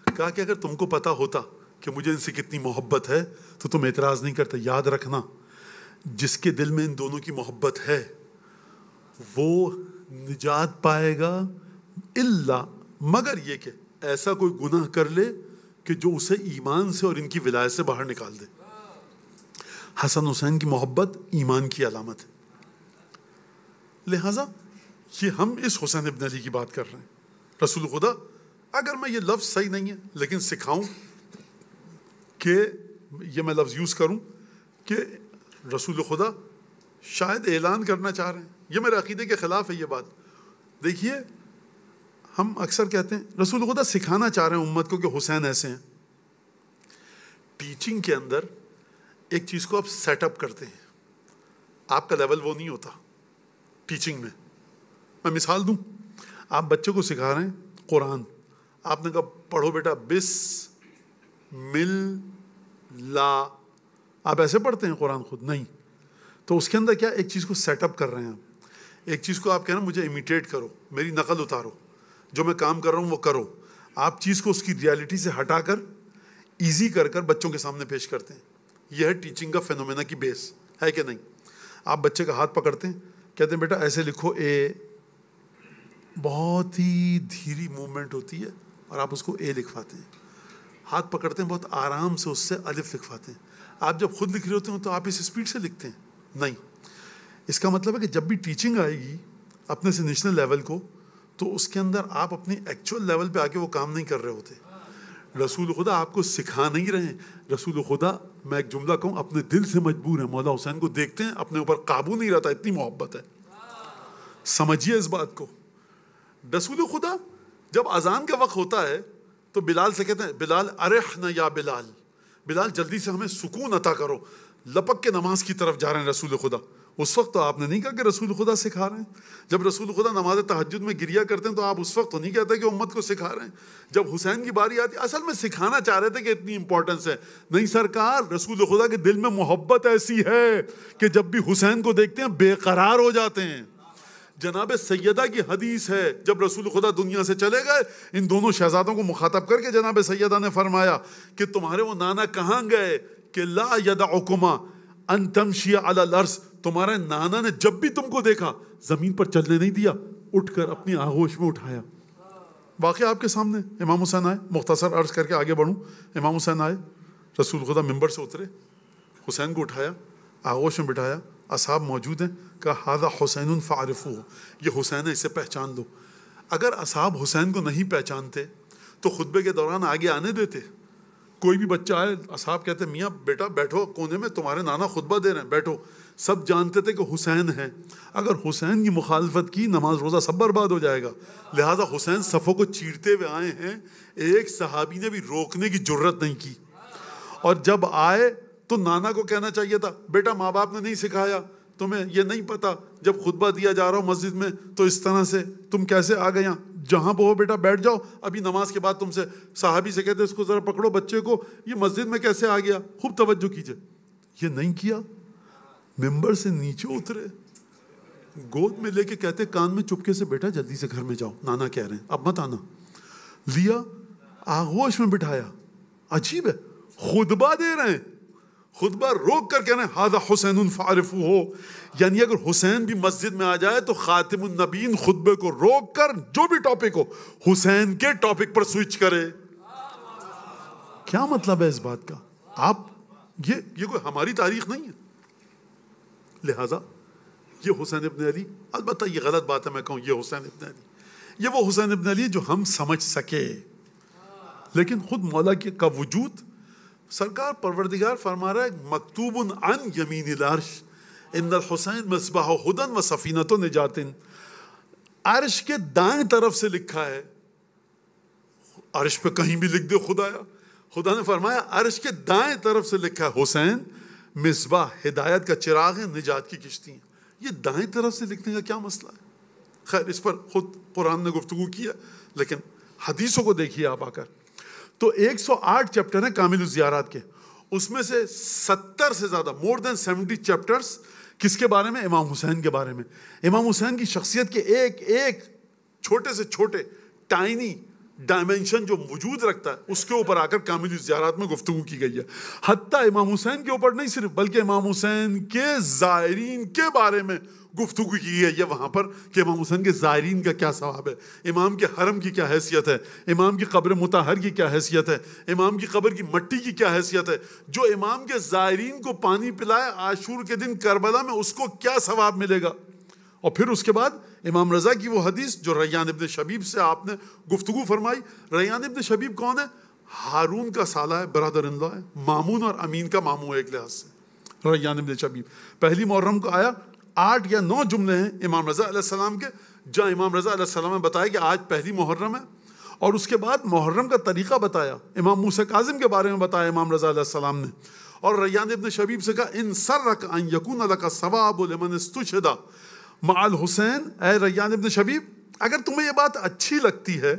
کہا کہ اگر تم کو پتا ہوتا کہ مجھے ان سے کتنی محبت ہے تو تم اعتراض نہیں کرتے. یاد رکھنا جس کے دل میں ان دونوں کی محبت ہے وہ نجات پائے گا, الا مگر یہ کہ ایسا کوئی گناہ کر لے کہ جو اسے ایمان سے اور ان کی ولایت سے باہر نکال دے. حسن حسین کی محبت ایمان کی علامت ہے. لہٰذا یہ ہم اس حسین ابن علی کی بات کر رہے ہیں. رسول خدا, اگر میں یہ لفظ صحیح نہیں ہے لیکن سکھاؤں کہ یہ میں لفظ یوز کروں کہ رسول خدا شاید اعلان کرنا چاہ رہے ہیں. یہ میرے عقیدے کے خلاف ہے یہ بات. دیکھیے ہم اکثر کہتے ہیں رسول خدا سکھانا چاہ رہے ہیں امت کو کہ حسین ایسے ہیں. ٹیچنگ کے اندر ایک چیز کو آپ سیٹ اپ کرتے ہیں, آپ کا لیول وہ نہیں ہوتا ٹیچنگ میں. میں مثال دوں, آپ بچے کو سکھا رہے ہیں قرآن, آپ نے کہا پڑھو بیٹا بسم اللہ, آپ ایسے پڑھتے ہیں قرآن خود نہیں. تو اس کے اندر کیا ایک چیز کو سیٹ اپ کر رہے ہیں آپ, ایک چیز کو آپ کہہ رہے ہیں مجھے امیٹیٹ کرو, میری نقل اتارو, جو میں کام کر رہا ہوں وہ کرو. آپ چیز کو اس کی ریالٹی سے ہٹا کر ایزی کر کر بچوں کے سامنے پیش کرتے ہیں. یہ ہے ٹیچنگ کا فینومینا کی بیس, ہے کہ نہیں؟ آپ بچے کا ہاتھ پکڑتے ہیں, کہتے ہیں بیٹا ایسے لکھو اے, بہت ہی دھیری موومنٹ ہوتی ہے اور آپ اس کو اے لکھواتے ہیں. ہاتھ پکڑتے ہیں بہت آرام سے اس سے الف لکھواتے ہیں. آپ جب خود لکھ رہے ہوتے ہیں تو آپ اس اسپیڈ سے لکھتے ہیں نہیں. اس کا مطلب ہے کہ جب بھی ٹیچنگ آئے گی اپنے سے نیشنل لیول کو, تو اس کے اندر آپ اپنی ایکچوئل لیول پہ آ کے وہ کام نہیں کر رہے ہوتے. رسول خدا آپ کو سکھا نہیں رہے ہیں. رسول خدا, میں ایک جملہ کہوں, اپنے دل سے مجبور ہیں. مولا حسین کو دیکھتے ہیں, اپنے اوپر قابو نہیں رہتا, اتنی محبت ہے. سمجھیے اس بات کو. رسول خدا جب اذان کا وقت ہوتا ہے تو بلال سے کہتے ہیں بلال ارحنا یا بلال, بلال جلدی سے ہمیں سکون عطا کرو. لپک کے نماز کی طرف جا رہے ہیں رسول خدا. اس وقت تو آپ نے نہیں کہا کہ رسول خدا سکھا رہے ہیں. جب رسول خدا نماز تہجد میں گریا کرتے ہیں تو آپ اس وقت تو نہیں کہتے کہ امت کو سکھا رہے ہیں. جب حسین کی باری آتی اصل میں سکھانا چاہ رہے تھے کہ اتنی امپورٹنس ہے. نہیں سرکار، رسول خدا کے دل میں محبت ایسی ہے کہ جب بھی حسین کو دیکھتے ہیں بے قرار ہو جاتے ہیں. جناب سیدہ کی حدیث ہے، جب رسول خدا دنیا سے چلے گئے ان دونوں شہزادوں کو مخاطب کر کے جناب سیدہ نے فرمایا کہ تمہارے وہ نانا کہاں گئے کہ لا یدعکما ان تمشی علی الارض، تمہارے نانا نے جب بھی تم کو دیکھا زمین پر چلنے نہیں دیا، اٹھ کر اپنی آغوش میں اٹھایا. واقعہ آپ کے سامنے. امام حسین آئے، مختصر عرض کر کے آگے بڑھوں. امام حسین آئے، رسول خدا ممبر سے اترے، حسین کو اٹھایا، آغوش میں بٹھایا، اصحاب موجود ہیں، کہا ھذا حسین فاعرفوہ، یہ حسین ہے، اسے پہچان لو. اگر اصحاب حسین کو نہیں پہچانتے تو خطبے کے دوران آگے آنے دیتے؟ کوئی بھی بچہ آئے، اصحاب کہتے میاں بیٹا بیٹھو کونے میں، تمہارے نانا خطبہ دے رہے ہیں، بیٹھو. سب جانتے تھے کہ حسین ہے. اگر حسین کی مخالفت کی نماز روزہ سب برباد ہو جائے گا. لہٰذا حسین صفوں کو چیرتے ہوئے آئے ہیں، ایک صحابی نے بھی روکنے کی جرت نہیں کی. اور جب آئے تو نانا کو کہنا چاہیے تھا بیٹا ماں باپ نے نہیں سکھایا، تمہیں یہ نہیں پتا جب خطبہ دیا جا رہا ہو مسجد میں تو اس طرح سے تم کیسے آ گئے یہاں، جہاں پہ ہو بیٹا بیٹھ جاؤ، ابھی نماز کے بعد تم سے. صحابی سے کہتے اس کو ذرا پکڑو بچے کو، یہ مسجد میں کیسے آ گیا، خوب توجہ کیجئے. یہ نہیں کیا، ممبر سے نیچے اترے، گود میں لے کے کہتے کان میں چپکے سے بیٹا جلدی سے گھر میں جاؤ، نانا کہہ رہے ہیں اب مت آنا. لیا، آغوش میں بٹھایا. عجیب ہے، خطبہ دے رہے ہیں، خطبہ روک کر کہنا ھذا حسین فاعرفوہ. یعنی اگر حسین بھی مسجد میں آ جائے تو خاتم النبیین خطبے کو روک کر جو بھی ٹاپک ہو حسین کے ٹاپک پر سوئچ کرے. کیا مطلب ہے اس بات کا؟ آپ یہ کوئی ہماری تاریخ نہیں ہے. لہذا یہ حسین ابن علی، البتہ یہ غلط بات ہے میں کہوں یہ حسین ابن علی، یہ وہ حسین ابن علی جو ہم سمجھ سکے. لیکن خود مولا کا وجود، سرکار پروردگار فرما رہا ہے مکتوب عن یمین العرش ان الحسین مصباح ہدی و سفینۃ نجات. عرش کے دائیں طرف سے لکھا ہے، عرش پہ کہیں بھی لکھ دے خدا نے فرمایا عرش کے دائیں طرف سے لکھا ہے حسین مصباح، ہدایت کا چراغ ہے، نجات کی کشتی ہیں. یہ دائیں طرف سے لکھنے کا کیا مسئلہ ہے؟ خیر اس پر خود قرآن نے گفتگو کیا، لیکن حدیثوں کو دیکھیے آپ آ کر. تو 108 چیپٹر ہیں کامل الزیارات کے، اس میں سے 70 سے زیادہ مور دین 70 چیپٹرز کس کے بارے میں؟ امام حسین کے بارے میں. امام حسین کی شخصیت کے ایک ایک چھوٹے سے چھوٹے ٹائنی ڈائمنشن جو وجود رکھتا ہے اس کے اوپر آ کر کامل الزیارات میں گفتگو کی گئی ہے. حتیٰ امام حسین کے اوپر نہیں صرف، بلکہ امام حسین کے زائرین کے بارے میں گفتگو کی گئی ہے وہاں پر کہ امام حسین کے زائرین کا کیا ثواب ہے، امام کے حرم کی کیا حیثیت ہے، امام کی قبر مطہر کی کیا حیثیت ہے، امام کی قبر کی مٹی کی کیا حیثیت ہے. جو امام کے زائرین کو پانی پلائے عاشور کے دن کربلا میں اس کو کیا ثواب ملے گا. اور پھر اس کے بعد امام رضا کی وہ حدیث جو ریان ابن شبیب سے آپ نے گفتگو فرمائی. ریان ابن شبیب کون ہے؟ ہارون کا سالہ ہے، برادر ان لا ہے، مامون اور امین کا ماموں ہے ایک لحاظ سے. ریان ابن شبیب پہلی محرم کو آیا. 8 یا 9 جملے ہیں امام رضا علیہ السلام کے، جہاں امام رضا علیہ السلام نے بتایا کہ آج پہلی محرم ہے، اور اس کے بعد محرم کا طریقہ بتایا. امام موسیٰ کاظم کے بارے میں بتایا امام رضا علیہ السلام نے. اور ریان ابن شبیب سے کہا ان سرک ان یکون لک ثواب لمن استشہد مع الحسین. اے ریان ابن شبیب، اگر تمہیں یہ بات اچھی لگتی ہے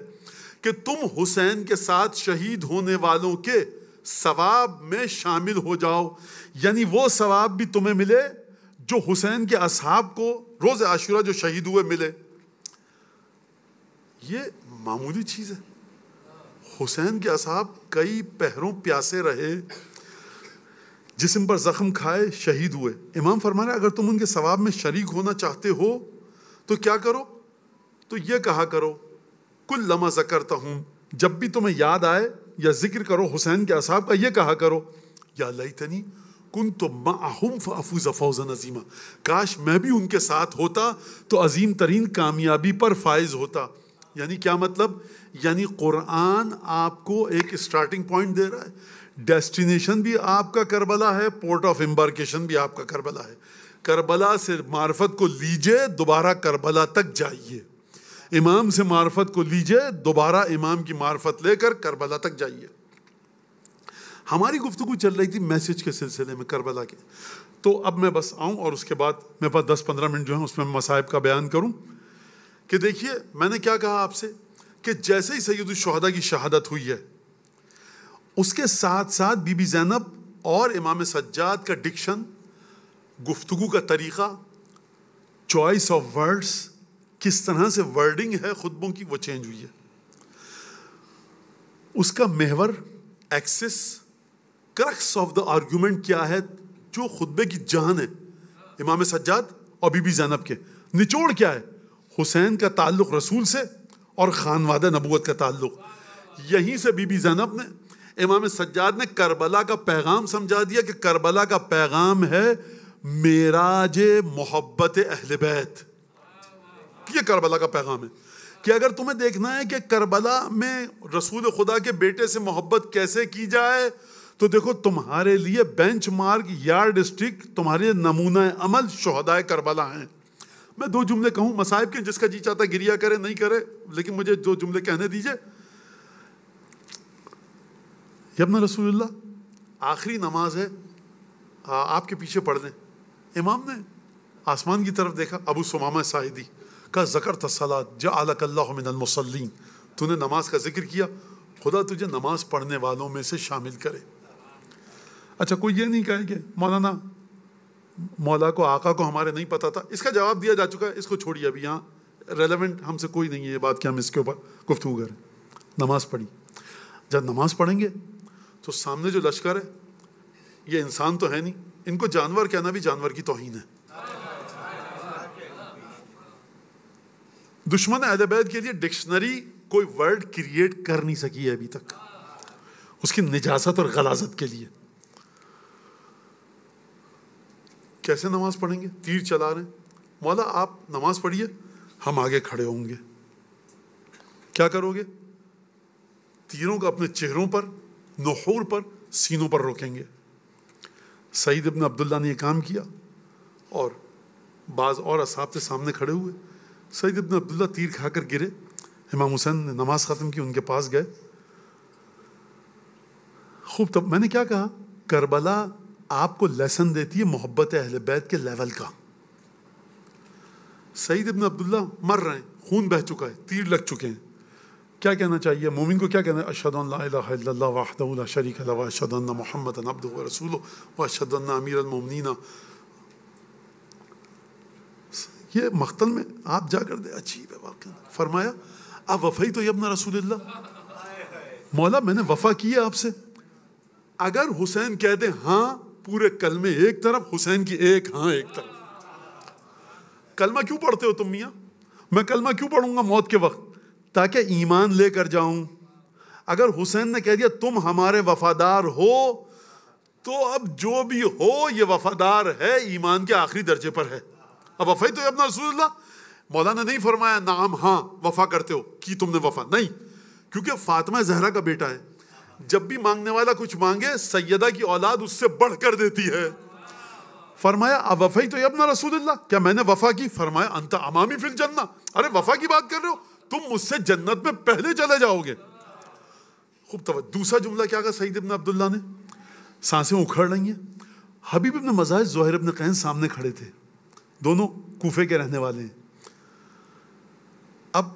کہ تم حسین کے ساتھ شہید ہونے والوں کے ثواب میں شامل ہو جاؤ، یعنی وہ ثواب بھی تمہیں ملے جو حسین کے اصحاب کو روز عاشورہ جو شہید ہوئے ملے. یہ معمولی چیز ہے. حسین کے اصحاب کئی پہروں پیاسے رہے، جسم پر زخم کھائے، شہید ہوئے. امام فرما رہے اگر تم ان کے ثواب میں شریک ہونا چاہتے ہو تو کیا کرو؟ تو یہ کہا کرو کل لما ذکرتہم، جب بھی تمہیں یاد آئے یا ذکر کرو حسین کے اصحاب کا، یہ کہا کرو یا لیتنی کنت معہم فافوز فوزا عظیما، کاش میں بھی ان کے ساتھ ہوتا تو عظیم ترین کامیابی پر فائز ہوتا. یعنی کیا مطلب؟ یعنی قرآن آپ کو ایک اسٹارٹنگ پوائنٹ دے رہا ہے، ڈیسٹینیشن بھی آپ کا کربلا ہے، پورٹ آف امبارکیشن بھی آپ کا کربلا ہے. کربلا سے معرفت کو لیجئے، دوبارہ کربلا تک جائیے. امام سے معرفت کو لیجئے، دوبارہ امام کی معرفت لے کر کربلا تک جائیے. ہماری گفتگو چل رہی تھی میسج کے سلسلے میں کربلا کے. تو اب میں بس آؤں اور اس کے بعد میرے پاس 10-15 منٹ جو ہیں اس میں مصائب کا بیان کروں کہ دیکھیے میں نے کیا کہا آپ سے کہ جیسے ہی سید الشہداء کی شہادت ہوئی ہے اس کے ساتھ ساتھ بی بی زینب اور امام سجاد کا ڈکشن، گفتگو کا طریقہ، چوائس آف ورڈز، کس طرح سے ورڈنگ ہے خطبوں کی، وہ چینج ہوئی ہے. اس کا محور، axis, crux of the argument کیا ہے جو خطبے کی جان ہے امام سجاد اور بی بی زینب کے. نچوڑ کیا ہے؟ حسین کا تعلق رسول سے اور خانوادہ نبوت کا تعلق. یہیں سے بی بی زینب نے امام سجاد نے کربلا کا پیغام سمجھا دیا کہ کربلا کا پیغام ہے معراج محبت اہل بیت. یہ کربلا کا پیغام ہے کہ اگر تمہیں دیکھنا ہے کہ کربلا میں رسول خدا کے بیٹے سے محبت کیسے کی جائے تو دیکھو تمہارے لیے بینچ مارک، یارڈ اسٹک، تمہارے نمونہ عمل شہدائے کربلا ہیں. میں 2 جملے کہوں مصائب کے، جس کا جی چاہتا گریا کرے نہیں کرے، لیکن مجھے 2 جملے کہنے دیجئے. ابن رسول اللہ، آخری نماز ہے، آپ کے پیچھے پڑھ لیں. امام نے آسمان کی طرف دیکھا، ابو ثمامہ ساعدی کا ذکرت الصلاۃ جعلک اللہ من المصلین، تو نے نماز کا ذکر کیا، خدا تجھے نماز پڑھنے والوں میں سے شامل کرے. اچھا کوئی یہ نہیں کہے کہ مولانا مولا کو آقا کو ہمارے نہیں پتا تھا، اس کا جواب دیا جا چکا ہے، اس کو چھوڑیے، ابھی یہاں ریلیونٹ ہم سے کوئی نہیں ہے یہ بات کہ ہم اس کے اوپر گفتگو کریں. نماز پڑھی. جب نماز پڑھیں گے تو سامنے جو لشکر ہے یہ انسان تو ہے نہیں، ان کو جانور کہنا بھی جانور کی توہین ہے. دشمن اہل بیت کے لیے ڈکشنری کوئی ورڈ کریٹ کر نہیں سکی ہے ابھی تک اس کی نجاست اور غلاظت کے لیے. کیسے نماز پڑھیں گے؟ تیر چلا رہے ہیں، مولا آپ نماز پڑھیے، ہم آگے کھڑے ہوں گے. کیا کرو گے؟ تیروں کو اپنے چہروں پر، نحور پر، سینوں پر روکیں گے. سعید ابن عبداللہ نے یہ کام کیا اور بعض اور اصحاب سے سامنے کھڑے ہوئے. سعید ابن عبداللہ تیر کھا کر گرے. امام حسین نے نماز ختم کی، ان کے پاس گئے. خوب. تب میں نے کیا کہا؟ کربلا آپ کو لیسن دیتی ہے محبت اہل بیت کے لیول کا. سعید ابن عبداللہ مر رہے ہیں، خون بہہ چکا ہے، تیر لگ چکے ہیں. کیا کہنا چاہیے مومن کو؟ کیا کہنا ہے؟ اشہد ان لا الہ الا اللہ وحدہ لا شریک لہ واشہد ان محمدا عبدہ ورسولہ واشہد ان امیر المؤمنین. یہ مقتل میں آپ جا کر دے، عجیب ہے واقعا. فرمایا آپ وفائی تو ابن رسول اللہ، مولا میں نے وفا کی ہے آپ سے. اگر حسین کہہ دیں ہاں، پورے کلمے ایک طرف، حسین کی ایک ہاں ایک طرف. کلمہ کیوں پڑھتے ہو تم میاں؟ میں کلمہ کیوں پڑھوں گا موت کے وقت؟ تاکہ ایمان لے کر جاؤں. اگر حسین نے کہہ دیا تم ہمارے وفادار ہو تو اب جو بھی ہو یہ وفادار ہے، ایمان کے آخری درجے پر ہے. اب وفائی تو ابن رسول اللہ. مولانا نہیں فرمایا نعم ہاں وفا کرتے ہو، کی تم نے وفا؟ نہیں، کیونکہ فاطمہ زہرا کا بیٹا ہے. جب بھی مانگنے والا کچھ مانگے سیدہ کی اولاد اس سے بڑھ کر دیتی ہے. فرمایا اب وفائی تو ابن رسول اللہ، کیا میں نے وفا کی؟ فرمایا انت امامی فی الجنہ. ارے وفا کی بات کر رہے ہو، تم مجھ سے جنت میں پہلے چلے جاؤ گے. خوب توجہ. دوسرا جملہ کیا کہا سعید ابن عبداللہ نے؟ سانسیں اکھڑ رہی ہیں. حبیب ابن مزاحج، زہیر ابن قین سامنے کھڑے تھے، دونوں کوفے کے رہنے والے ہیں. اب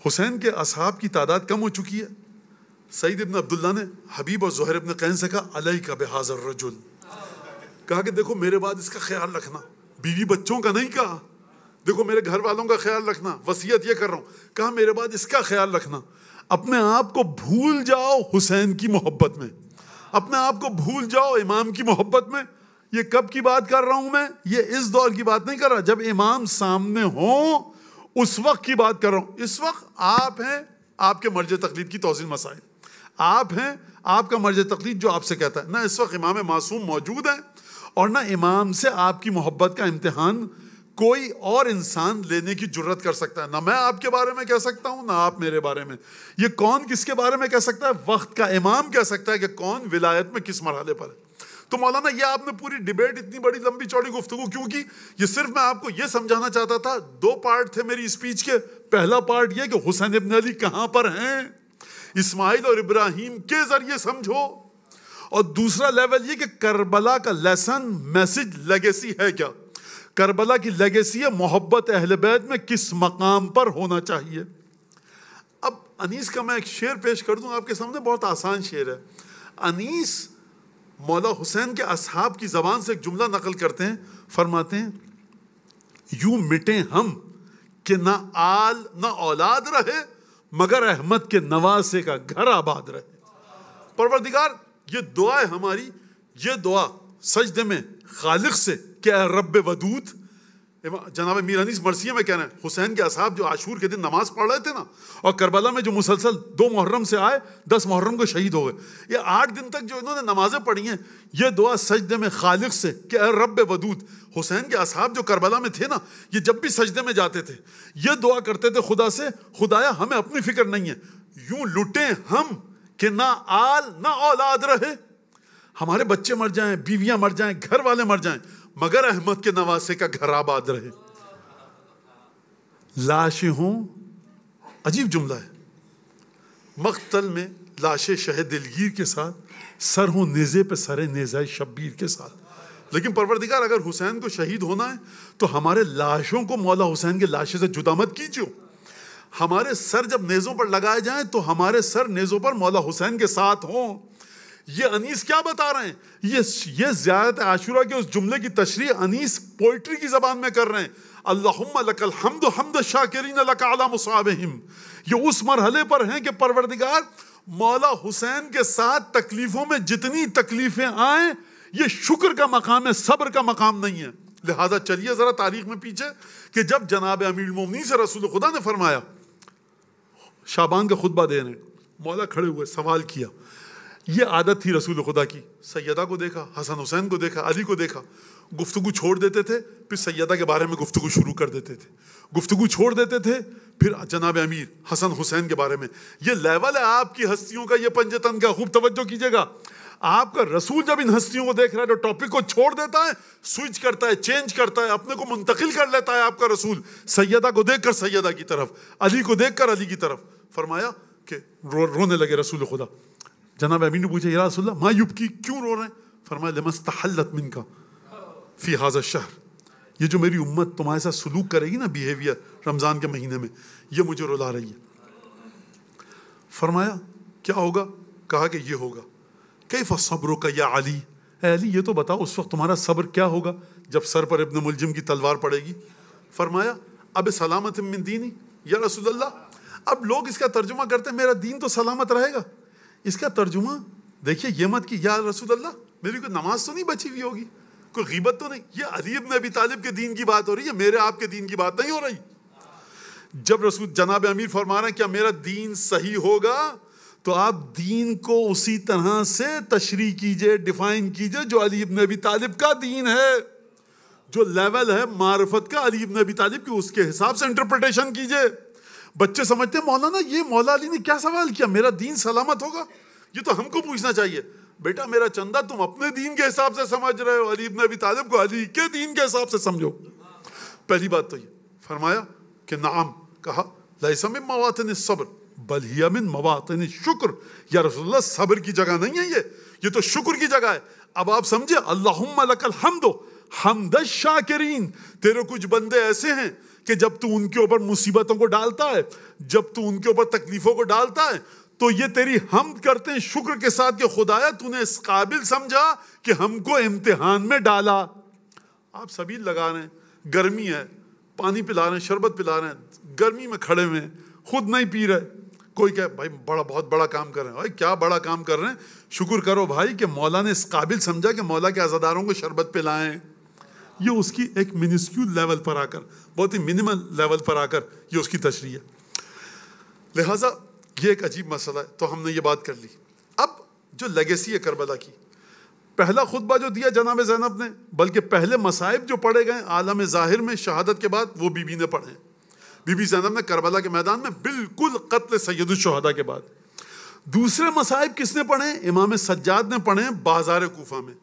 حسین کے اصحاب کی تعداد کم ہو چکی ہے. سعید ابن عبداللہ نے حبیب اور زہیر ابن قین سے کہا علیک بہذا الرجل، کہا کہ دیکھو میرے بعد اس کا خیال رکھنا. بیوی بچوں کا نہیں کہا، دیکھو میرے گھر والوں کا خیال رکھنا، وصیت یہ کر رہا ہوں. کہا میرے بعد اس کا خیال رکھنا. اپنے آپ کو بھول جاؤ حسین کی محبت میں، اپنے آپ کو بھول جاؤ امام کی محبت میں. یہ کب کی بات کر رہا ہوں میں؟ یہ اس دور کی بات نہیں کر رہا، جب امام سامنے ہوں اس وقت کی بات کر رہا ہوں. اس وقت آپ ہیں، آپ کے مرجع تقلید کی توضیح مسائل، آپ ہیں، آپ کا مرجع تقلید جو آپ سے کہتا ہے. نہ اس وقت امام معصوم موجود ہیں اور نہ امام سے آپ کی محبت کا امتحان کوئی اور انسان لینے کی جرت کر سکتا ہے. نہ میں آپ کے بارے میں کہہ سکتا ہوں، نہ آپ میرے بارے میں. یہ کون کس کے بارے میں کہہ سکتا ہے؟ وقت کا امام کہہ سکتا ہے کہ کون ولایت میں کس مرحلے پر ہے. تو مولانا یہ آپ نے پوری ڈیبیٹ، اتنی بڑی لمبی چوڑی گفتگو کیوں کی؟ یہ صرف میں آپ کو یہ سمجھانا چاہتا تھا. 2 پارٹ تھے میری اسپیچ کے. پہلا پارٹ یہ کہ حسین ابن علی کہاں پر ہیں، اسماعیل اور ابراہیم کے ذریعے سمجھو. اور دوسرا لیول یہ کہ کربلا کا لیسن، میسج، لیگیسی ہے کیا؟ کربلا کی لیگیسی ہے محبت اہل بیت میں کس مقام پر ہونا چاہیے۔ اب انیس کا میں ایک شعر پیش کر دوں آپ کے سامنے، بہت آسان شعر ہے۔ انیس مولا حسین کے اصحاب کی زبان سے ایک جملہ نقل کرتے ہیں، فرماتے ہیں یوں مٹیں ہم کہ نہ آل نہ اولاد رہے، مگر احمد کے نواسے کا گھر آباد رہے۔ پروردگار یہ دعا ہے ہماری، یہ دعا سجدے میں خالق سے کہ اے رب ودود۔ جناب میر انیس مرثیہ میں کہہ رہے ہیں حسین کے اصحاب جو عاشور کے دن نماز پڑھ رہے تھے نا، اور کربلا میں جو مسلسل 2 محرم سے آئے 10 محرم کو شہید ہو گئے، یہ 8 دن تک جو انہوں نے نمازیں پڑھی ہیں، یہ دعا سجدے میں خالق سے کہ اے رب ودود۔ حسین کے اصحاب جو کربلا میں تھے نا، یہ جب بھی سجدے میں جاتے تھے یہ دعا کرتے تھے خدا سے، خدایا ہمیں اپنی فکر نہیں ہے، یوں لٹیں ہم کہ نہ آل نہ اولاد رہے، ہمارے بچے مر جائیں، بیویاں مر جائیں، گھر والے مر جائیں، مگر احمد کے نواسے کا گھر آباد رہے۔ لاشیں ہوں، عجیب جملہ ہے، مقتل میں لاشیں شہ دلگیر کے ساتھ، سر ہوں نیزے پہ سر نیزہ شبیر کے ساتھ۔ لیکن پروردگار اگر حسین کو شہید ہونا ہے تو ہمارے لاشوں کو مولا حسین کے لاشیں سے جدا مت کیجیے۔ ہمارے سر جب نیزوں پر لگائے جائیں تو ہمارے سر نیزوں پر مولا حسین کے ساتھ ہوں۔ یہ انیس کیا بتا رہے ہیں؟ یہ زیارت عاشورہ کے اس جملے کی تشریح انیس پوئٹری کی زبان میں کر رہے ہیں۔ اللہم لک الحمد حمد الشاکرین لک علی مصابہم۔ یہ اس مرحلے پر ہیں کہ پروردگار مولا حسین کے ساتھ تکلیفوں میں جتنی تکلیفیں آئیں یہ شکر کا مقام ہے، صبر کا مقام نہیں ہے۔ لہذا چلیے ذرا تاریخ میں پیچھے کہ جب جناب امیر المومنین سے رسول خدا نے فرمایا، شعبان کا خطبہ دے رہے ہیں، مولا کھڑے ہوئے سوال کیا، یہ عادت تھی رسول خدا کی، سیدہ کو دیکھا، حسن حسین کو دیکھا، علی کو دیکھا، گفتگو چھوڑ دیتے تھے، پھر سیدہ کے بارے میں گفتگو شروع کر دیتے تھے، گفتگو چھوڑ دیتے تھے، پھر جناب امیر حسن حسین کے بارے میں۔ یہ لیول ہے آپ کی ہستیوں کا، یہ پنجتن کا، خوب توجہ کیجیے گا۔ آپ کا رسول جب ان ہستیوں کو دیکھ رہا ہے تو ٹاپک کو چھوڑ دیتا ہے، سوئچ کرتا ہے، چینج کرتا ہے، اپنے کو منتقل کر لیتا ہے۔ آپ کا رسول سیدہ کو دیکھ کر سیدہ کی طرف، علی کو دیکھ کر علی کی طرف، فرمایا کہ رونے لگے رسول خدا۔ جناب امین نے پوچھا یا رسول اللہ ما یبکی، کیوں رو رہے ہیں؟ فرمایا لما استحلت منک فی ھذا الشہر، یہ جو میری امت تمہارے ساتھ سلوک کرے گی نا، بیہیویئر رمضان کے مہینے میں، یہ مجھے رلا رہی ہے۔ فرمایا کیا ہوگا؟ کہا کہ یہ ہوگا۔ کیف صبرک یا علی، اے علی یہ تو بتاؤ اس وقت تمہارا صبر کیا ہوگا جب سر پر ابن ملجم کی تلوار پڑے گی؟ فرمایا اب سلامت من دینی یا رسول اللہ۔ اب لوگ اس کا ترجمہ کرتے ہیں میرا دین تو سلامت رہے گا، اس کا ترجمہ دیکھیے یہ مت کہ یا رسول اللہ میری کوئی نماز تو نہیں بچی ہوئی ہوگی، کوئی غیبت تو نہیں، یہ علی ابن ابی طالب کے دین کی بات ہو رہی ہے، میرے آپ کے دین کی بات نہیں ہو رہی۔ جب رسول جناب امیر فرما رہے ہیں کیا میرا دین صحیح ہوگا، تو آپ دین کو اسی طرح سے تشریح کیجئے، ڈیفائن کیجئے جو علی ابن ابی طالب کا دین ہے، جو لیول ہے معرفت کا علی ابن ابی طالب کی، اس کے حساب سے انٹرپریٹیشن کیجئے۔ بچے سمجھتے ہیں مولانا یہ مولا علی نے کیا سوال کیا، میرا دین سلامت ہوگا، یہ تو ہم کو پوچھنا چاہیے۔ بیٹا میرا چندہ تم اپنے دین کے حساب سے سمجھ رہے ہو، علی ابن ابی طالب کو علی کے دین کے حساب سے سمجھو۔ پہلی بات تو یہ فرمایا کہ نعم، کہا لیس من مواطن الصبر بل ہی من مواطن الشکر، یا رسول اللہ صبر کی جگہ نہیں ہے یہ تو شکر کی جگہ ہے۔ اب آپ سمجھے اللہم لک الحمد حمد الشاکرین، تیرے کچھ بندے ایسے ہیں کہ جب تو ان کے اوپر مصیبتوں کو ڈالتا ہے، جب تو ان کے اوپر تکلیفوں کو ڈالتا ہے تو یہ تیری حمد کرتے ہیں شکر کے ساتھ کہ خدایا تو نے اس قابل سمجھا کہ ہم کو امتحان میں ڈالا۔ آپ سبیل لگا رہے ہیں، گرمی ہے، پانی پلا رہے ہیں، شربت پلا رہے ہیں، گرمی میں کھڑے ہوئے ہیں، خود نہیں پی رہے، کوئی کہے بھائی بہت بڑا کام کر رہے ہیں، بھائی کیا بڑا کام کر رہے ہیں، شکر کرو بھائی کہ مولا نے اس قابل سمجھا کہ مولا کے عزاداروں کو شربت پلائیں۔ یہ اس کی ایک منسکیول لیول پر آ کر، بہت ہی منیمل لیول پر آ کر یہ اس کی تشریح ہے۔ لہٰذا یہ ایک عجیب مسئلہ ہے، تو ہم نے یہ بات کر لی۔ اب جو لیگیسی ہے کربلا کی، پہلا خطبہ جو دیا جناب زینب نے، بلکہ پہلے مصائب جو پڑھے گئے عالم ظاہر میں شہادت کے بعد، وہ بی بی نے پڑھے، بی بی زینب نے کربلا کے میدان میں بالکل قتل سید الشہداء کے بعد۔ دوسرے مصائب کس نے پڑھے؟ امام سجاد نے پڑھے بازار کوفہ میں۔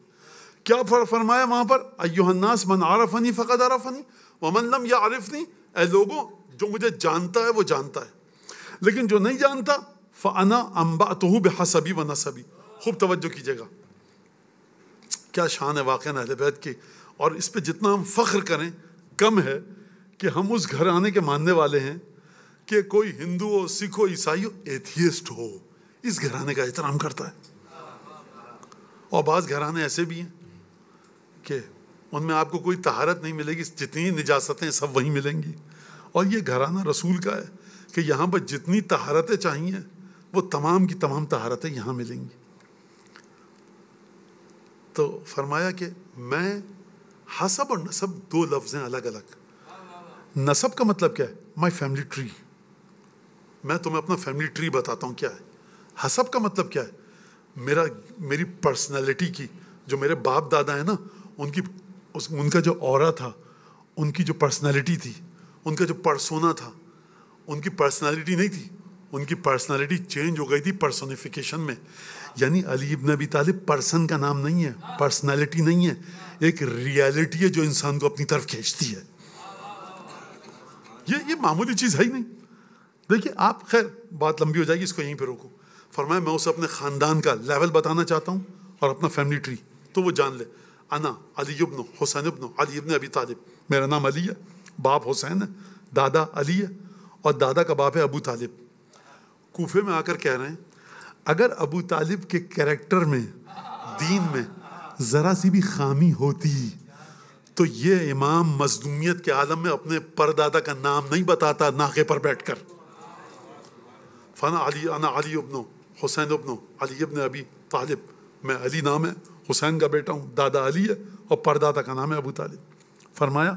کیا فرمایا وہاں پر؟ ایھا الناس من عرفنی فقد عرفنی ومن لم یعرفنی، اے لوگوں جو مجھے جانتا ہے وہ جانتا ہے، لیکن جو نہیں جانتا فانا انبأتہ بحسبی ونسبی۔ خوب توجہ کیجیے گا، کیا شان ہے واقعہ اہل بیت کی. اور اس پہ جتنا ہم فخر کریں کم ہے کہ ہم اس گھرانے کے ماننے والے ہیں کہ کوئی ہندو ہو، سکھ ہو، عیسائی ہو، ایتھیسٹ ہو، اس گھرانے کا احترام کرتا ہے. اور بعض گھرانے ایسے بھی ہیں کہ ان میں آپ کو کوئی طہارت نہیں ملے گی، جتنی نجاستیں سب وہیں ملیں گی. اور یہ گھرانہ رسول کا ہے کہ یہاں پر جتنی طہارتیں چاہیے وہ تمام کی تمام طہارتیں یہاں ملیں گی. تو فرمایا کہ میں حسب اور نسب دو لفظ ہیں الگ الگ. نسب کا مطلب کیا ہے؟ My family tree. میں تمہیں اپنا فیملی ٹری بتاتا ہوں کیا ہے. حسب کا مطلب کیا ہے؟ میری پرسنالٹی کی، جو میرے باپ دادا ہیں نا، ان کا جو اورا تھا، ان کی جو پرسنالٹی تھی، ان کا جو پرسونا تھا، ان کی پرسنالٹی نہیں تھی، ان کی پرسنالٹی چینج ہو گئی تھی پرسونیفیکیشن میں. یعنی علی ابن ابی طالب پرسن کا نام نہیں ہے، پرسنالٹی نہیں ہے، ایک ریالٹی ہے جو انسان کو اپنی طرف کھینچتی ہے. یہ معمولی چیز ہے ہی نہیں. دیکھیے آپ، خیر بات لمبی ہو جائے گی، اس کو یہیں پہ روکو. فرمایا میں اسے اپنے خاندان کا لیول بتانا چاہتا ہوں اور اپنا فیملی ٹری، تو وہ جان لے. انا علی ابن حسین ابن علی ابن ابی طالب. میرا نام علی ہے، باپ حسین ہے، دادا علی ہے، اور دادا کا باپ ہے ابو طالب. کوفے میں آ کر کہہ رہے ہیں اگر ابو طالب کے کیریکٹر میں، دین میں ذرا سی بھی خامی ہوتی تو یہ امام مظلومیت کے عالم میں اپنے پردادا کا نام نہیں بتاتا ناقے پر بیٹھ کر. فانا علی، انا علی ابن حسین ابن علی ابن ابی طالب. میں علی نام ہے، حسین کا بیٹا ہوں، دادا علی ہے اور پردادا کا نام ہے ابو طالب. فرمایا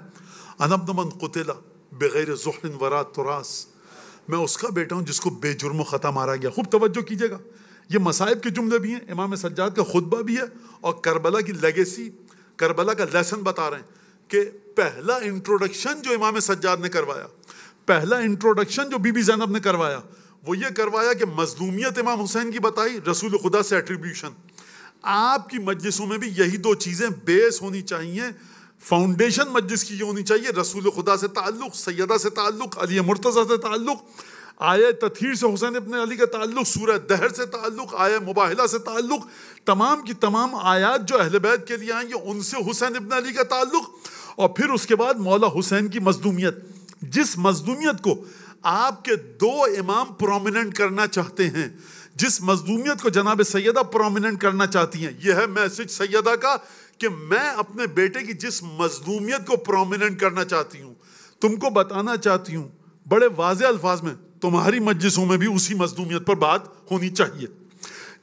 انا ابن من قتل بغیر ذحل وراء تراث. میں اس کا بیٹا ہوں جس کو بے جرم و خطا مارا گیا. خوب توجہ کیجیے گا، یہ مصائب کے جملے بھی ہیں، امام سجاد کا خطبہ بھی ہے، اور کربلا کی لیگیسی، کربلا کا لیسن بتا رہے ہیں کہ پہلا انٹروڈکشن جو امام سجاد نے کروایا، پہلا انٹروڈکشن جو بی بی زینب نے کروایا، وہ یہ کروایا کہ مظلومیت امام حسین کی بتائی، رسول خدا سے ایٹریبیوشن. آپ کی مجلسوں میں بھی یہی دو چیزیں بیس ہونی چاہیے. فاؤنڈیشن مجلس کی یہ ہونی چاہیے، رسول خدا سے تعلق، سیدہ سے تعلق، علی مرتضیٰ سے تعلق، آیہ تطہیر سے حسین ابن علی کا تعلق، سورہ دہر سے تعلق، آیہ مباہلہ سے تعلق، تمام کی تمام آیات جو اہل بیت کے لیے آئیں یہ ان سے حسین ابن علی کا تعلق. اور پھر اس کے بعد مولا حسین کی مظلومیت، جس مظلومیت کو آپ کے دو امام پرومیننٹ کرنا چاہتے ہیں، جس مظلومیت کو جناب سیدہ پرومیننٹ کرنا چاہتی ہیں. یہ ہے میسج سیدہ کا کہ میں اپنے بیٹے کی جس مظلومیت کو پرومیننٹ کرنا چاہتی ہوں، تم کو بتانا چاہتی ہوں بڑے واضح الفاظ میں، تمہاری مجلسوں میں بھی اسی مظلومیت پر بات ہونی چاہیے.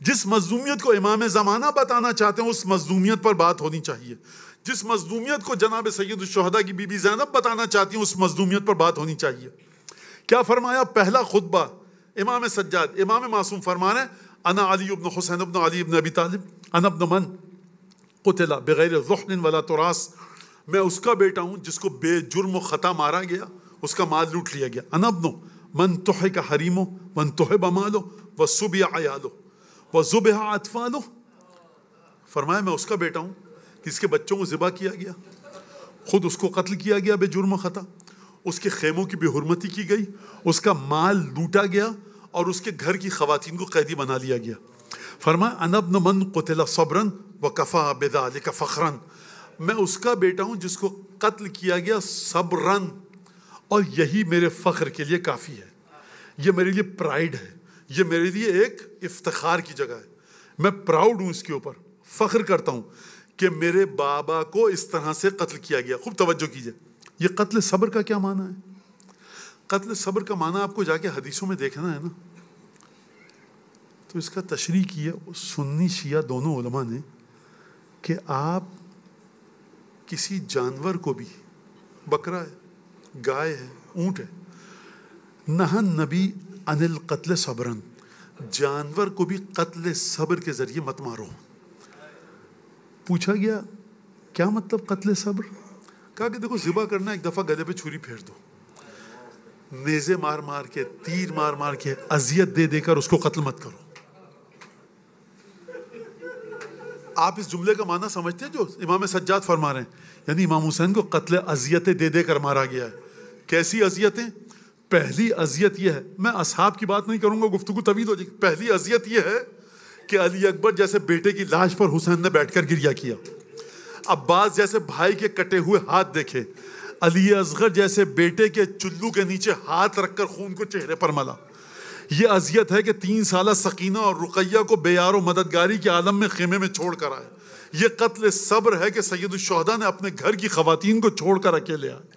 جس مظلومیت کو امام زمانہ بتانا چاہتے ہیں اس مظلومیت پر بات ہونی چاہیے. جس مظلومیت کو جناب سید الشہداء کی بی بی زینب بتانا چاہتی ہیں اس مظلومیت پر بات ہونی چاہیے. کیا فرمایا؟ پہلا خطبہ امام سجاد، امام معصوم فرما رہے ہیں انا علی ابن حسین ابن علی ابن ابی طالب انا ابن من قتل بغیر ذحل ولا تراث. میں اس کا بیٹا ہوں جس کو بے جرم و خطا مارا گیا، اس کا مال لوٹ لیا گیا. انا ابن من تحک حریمہ من تحب مالہ وصبی عیالہ وذبح اطفالہ. فرمایا میں اس کا بیٹا ہوں جس کے بچوں کو ذبح کیا گیا، خود اس کو قتل کیا گیا بے جرم و خطا، اس کے خیموں کی بے حرمتی کی گئی، اس کا مال لوٹا گیا اور اس کے گھر کی خواتین کو قیدی بنا لیا گیا. فرمایا انا ابن من قتل صبرا وکفا بذلک فخرا. میں اس کا بیٹا ہوں جس کو قتل کیا گیا صبرا، اور یہی میرے فخر کے لیے کافی ہے، یہ میرے لیے پرائیڈ ہے، یہ میرے لیے ایک افتخار کی جگہ ہے. میں پراؤڈ ہوں اس کے اوپر، فخر کرتا ہوں کہ میرے بابا کو اس طرح سے قتل کیا گیا. خوب توجہ کیجئے، یہ قتل صبر کا کیا معنی ہے؟ قتل صبر کا معنی آپ کو جا کے حدیثوں میں دیکھنا ہے نا، تو اس کا تشریح کی ہے سنی شیعہ دونوں علماء نے کہ آپ کسی جانور کو بھی، بکرا ہے، گائے ہے، اونٹ ہے، نہا نبی عن القتل صبرن، جانور کو بھی قتل صبر کے ذریعے مت مارو. پوچھا گیا کیا مطلب قتل صبر؟ کہا کہ دیکھو ذبح کرنا، ایک دفعہ گلے پہ چھری پھیر دو، نیزے مار مار کے، تیر مار مار کے، اذیت دے دے کر اس کو قتل مت کرو. آپ اس جملے کا معنی سمجھتے ہیں جو امام سجاد فرما رہے ہیں؟ یعنی امام حسین کو قتل اذیتیں دے دے کر مارا گیا ہے. کیسی اذیتیں؟ پہلی اذیت یہ ہے، میں اصحاب کی بات نہیں کروں گا، گفتگو طویل ہو جائے گی. پہلی اذیت یہ ہے کہ علی اکبر جیسے بیٹے کی لاش پر حسین نے بیٹھ کر گریہ کیا. عباس جیسے بھائی کے کٹے ہوئے ہاتھ دیکھے، علی اصغر جیسے بیٹے کے چلو کے نیچے ہاتھ رکھ کر خون کو چہرے پر ملا۔ یہ اذیت ہے کہ 3 سالہ سکینہ اور رقیہ کو بے یار و مددگاری کے عالم میں خیمے میں چھوڑ کر آئے۔ یہ قتل صبر ہے کہ سید الشہداء نے اپنے گھر کی خواتین کو چھوڑ کر اکیلے آئے۔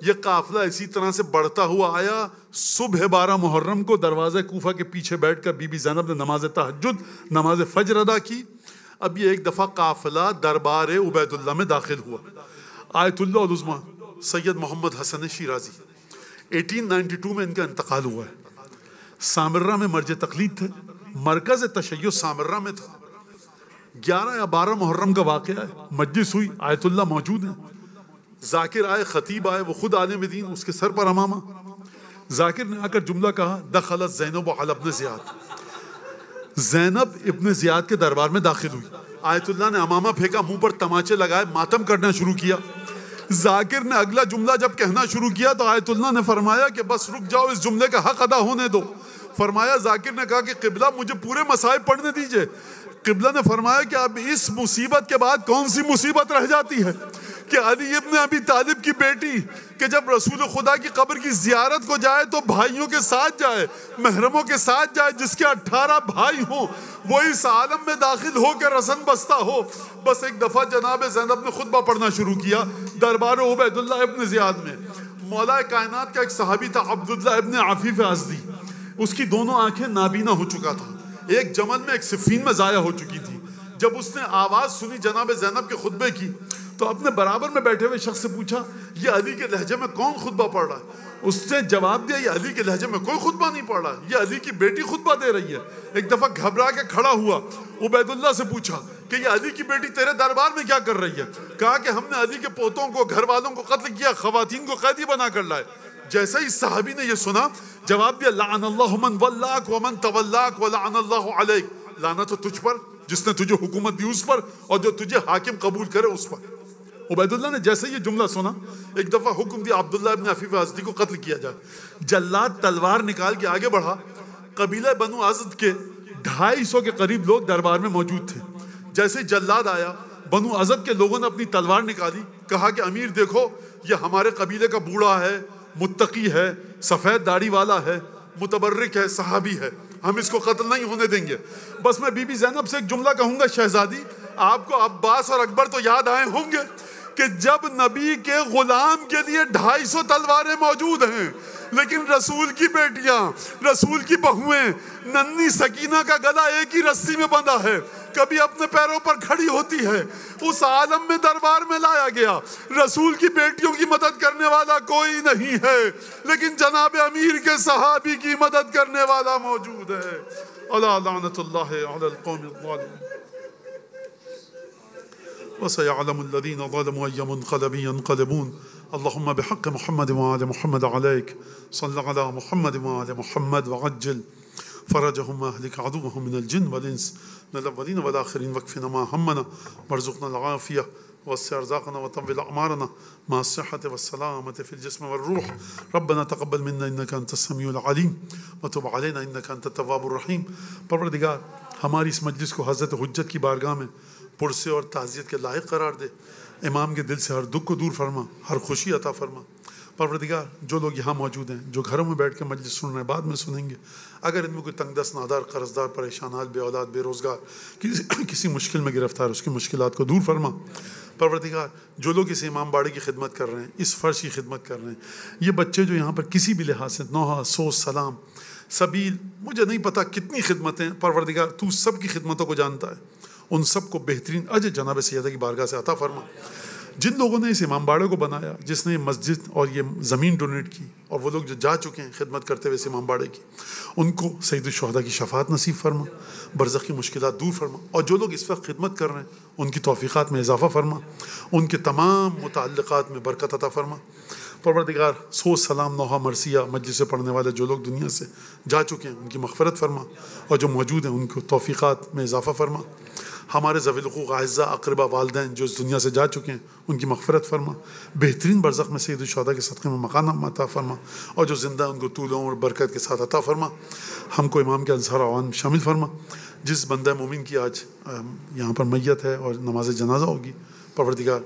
یہ قافلہ اسی طرح سے بڑھتا ہوا آیا۔ صبح 12 محرم کو دروازہ کوفہ کے پیچھے بیٹھ کر بی بی زینب نے نماز تہجد، نماز فجر ادا کی۔ اب یہ ایک دفعہ قافلہ دربار عبید اللہ میں داخل ہوا۔ آیت اللہ العظمیٰ سید محمد حسن شیرازی 1892 میں ان کا انتقال ہوا ہے۔ سامرہ میں مرج تقلید تھے، مرکز تشیع سامرہ میں تھا۔ 11 یا 12 محرم کا واقعہ ہے، مجلس ہوئی، آیت اللہ موجود ہیں، ذاکر آئے، خطیب آئے، وہ خود عالم دین، اس کے سر پر امامہ۔ ذاکر نے آ کر جملہ کہا، دخلت زینب علی ابن زیاد، زینب ابن زیاد کے دربار میں داخل ہوئی۔ آیت اللہ نے امامہ پھینکا، منہ پر تماچے لگائے، ماتم کرنا شروع کیا۔ ذاکر نے اگلا جملہ جب کہنا شروع کیا تو آیت اللہ نے فرمایا کہ بس رک جاؤ، اس جملے کا حق ادا ہونے دو۔ فرمایا، ذاکر نے کہا کہ قبلہ مجھے پورے مصائب پڑھنے دیجئے۔ قبلہ نے فرمایا کہ اب اس مصیبت کے بعد کون سی مصیبت رہ جاتی ہے کہ علی ابن ابی طالب کی بیٹی کہ جب رسول خدا کی قبر کی زیارت کو جائے تو بھائیوں کے ساتھ جائے، محرموں کے ساتھ جائے، جس کے 18 بھائی ہوں، وہ اس عالم میں داخل ہو کے رسن بستہ ہو۔ بس ایک دفعہ جناب زینب نے خطبہ پڑھنا شروع کیا دربار عبید اللہ ابن زیاد میں۔ مولا کائنات کا ایک صحابی تھا عبداللہ ابن عفیف ازدی، اس کی دونوں آنکھیں نابینا ہو چکا تھا، ایک جمل میں ایک صفین میں ضائع ہو چکی تھی۔ جب اس نے آواز سنی جناب زینب کے خطبے کی تو اپنے برابر میں بیٹھے ہوئے شخص سے پوچھا، یہ علی کے لہجے میں کون خطبہ پڑھ رہا ہے؟ اس نے جواب دیا، یہ علی کے لہجے میں کوئی خطبہ نہیں پڑھ رہا، یہ علی کی بیٹی خطبہ دے رہی ہے۔ ایک دفعہ گھبرا کے کھڑا ہوا، عبید اللہ سے پوچھا کہ یہ علی کی بیٹی تیرے دربار میں کیا کر رہی ہے؟ کہا کہ ہم نے علی کے پوتوں کو، گھر والوں کو قتل کیا، خواتین کو قیدی بنا کر لائے۔ جیسے ہی صحابی نے یہ سنا، جواب دیا، لعن اللہ من ولاک ومن تولاک ولعن اللہ علیک، لعنت تو تجھ پر جس نے تجھے حکومت دی اس پر، اور جو تجھے حاکم قبول کرے اس پر۔ عبید اللہ نے جیسے یہ جملہ سنا، ایک دفعہ حکم دیا عبداللہ ابن عفیف ازدی کو قتل کیا جائے۔ جلاد تلوار نکال کے آگے بڑھا۔ قبیلہ بنو ازد کے 250 کے قریب لوگ دربار میں موجود تھے۔ جیسے ہی جلاد آیا، بنو ازد کے لوگوں نے اپنی تلوار نکالی، کہا کہ امیر دیکھو، یہ ہمارے قبیلے کا بوڑھا ہے، متقی ہے، سفید داڑھی والا ہے، متبرک ہے، صحابی ہے، ہم اس کو قتل نہیں ہونے دیں گے۔ بس میں بی بی زینب سے ایک جملہ کہوں گا، شہزادی، آپ کو عباس اور اکبر تو یاد آئے ہوں گے کہ جب نبی کے غلام کے لیے 250 تلواریں موجود ہیں، لیکن رسول کی بیٹیاں، رسول کی بہویں، ننھی سکینہ کا گلا ایک ہی رسی میں بندھا ہے، کبھی اپنے پیروں پر کھڑی ہوتی ہے، اس عالم میں دربار میں لایا گیا۔ رسول کی بیٹیوں کی مدد کرنے والا کوئی نہیں ہے، لیکن جناب امیر کے صحابی کی مدد کرنے والا موجود ہے۔ الا لعنت اللہ علی القوم الظالمین۔ وسيعلم الذين ظلموا أي منقلب ينقلبون اللهم بحق محمد وآل محمد عليك صل على محمد وآل محمد وعجل فرجهم أهلك عدوهم من الجن والإنس من الأولين والآخرين واكفنا ما همنا وارزقنا العافية ووسع أرزاقنا وطول أعمارنا مع الصحة والسلامة في الجسم والروح ربنا تقبل منا إنك أنت السميع العليم وتب علينا إنك أنت التواب الرحيم۔ پروردگار ہماری اس مجلس کو حضرت حجت کی بارگاہ میں پرسے اور تعزیت کے لائق قرار دے، امام کے دل سے ہر دکھ کو دور فرما، ہر خوشی عطا فرما۔ پروردگار جو لوگ یہاں موجود ہیں، جو گھروں میں بیٹھ کے مجلس سن رہے ہیں، بعد میں سنیں گے، اگر ان میں کوئی تنگ دست، نادار، قرض دار، پریشان حال، بے اولاد، بے روزگار، کسی مشکل میں گرفتار، اس کی مشکلات کو دور فرما۔ پروردگار جو لوگ اس امام باڑے کی خدمت کر رہے ہیں، اس فرش کی خدمت کر رہے ہیں، یہ بچے جو یہاں پر کسی بھی لحاظ سے نوحہ، سوچ، سلام، سبیل، مجھے نہیں پتا کتنی خدمتیں، پروردگار تو سب کی خدمتوں کو جانتا ہے، ان سب کو بہترین اجر جناب سیدہ کی بارگاہ سے عطا فرما۔ جن لوگوں نے اس امام باڑے کو بنایا، جس نے یہ مسجد اور یہ زمین ڈونیٹ کی، اور وہ لوگ جو جا چکے ہیں خدمت کرتے ہوئے اس امام باڑے کی، ان کو سید الشہداء کی شفاعت نصیب فرما، برزخ کی مشکلات دور فرما، اور جو لوگ اس وقت خدمت کر رہے ہیں ان کی توفیقات میں اضافہ فرما، ان کے تمام متعلقات میں برکت عطا فرما۔ پروردگار سوچ، سلام، نوحہ، مرثیہ مجلس سے پڑھنے والے جو لوگ دنیا سے جا چکے ہیں ان کی مغفرت فرما، اور جو موجود ہیں ان کو توفیقات میں اضافہ فرما۔ ہمارے ذوی الحقوق، اعزاء، اقربا، والدین جو اس دنیا سے جا چکے ہیں ان کی مغفرت فرما، بہترین برزخ میں سید الشہداء کے صدقے میں مقام عطا فرما، اور جو زندہ ان کو طول عمر برکت کے ساتھ عطا فرما۔ ہم کو امام کے انصار عوان میں شامل فرما۔ جس بندہ مومن کی آج یہاں پر میت ہے اور نماز جنازہ ہوگی، پروردگار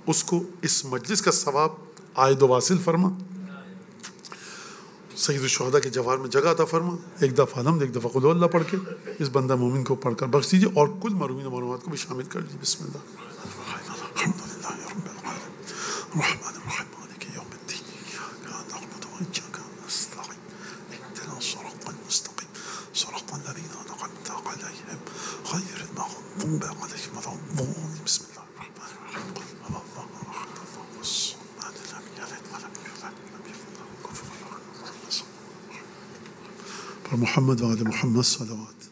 اس کو اس مجلس کا ثواب عائد و واصل فرما، سید الشہداء کے جوار میں جگہ عطا فرما. ایک دفعہ الحمد، ایک دفعہ قل اللہ پڑھ کے اس بندہ مومن کو پڑھ کر بخش دیجیے، اور کل مرحومین و مرحومات کو بھی شامل کر لیجیے. بسم اللہ الحمد للہ رب العالمین الرحمن الرحیم مالک یوم الدین ایاک نعبد و ایاک نستعین اهدنا الصراط المستقیم صراط الذین انعمت علیہم غیر المغضوب علیہم ولا الضالین. بسم اللہ الرحمن الرحیم قل هو الله احد الله الصمد لم یلد ولم یولد ولم یکن له کفوا احد. محمد و آل محمد صلوات.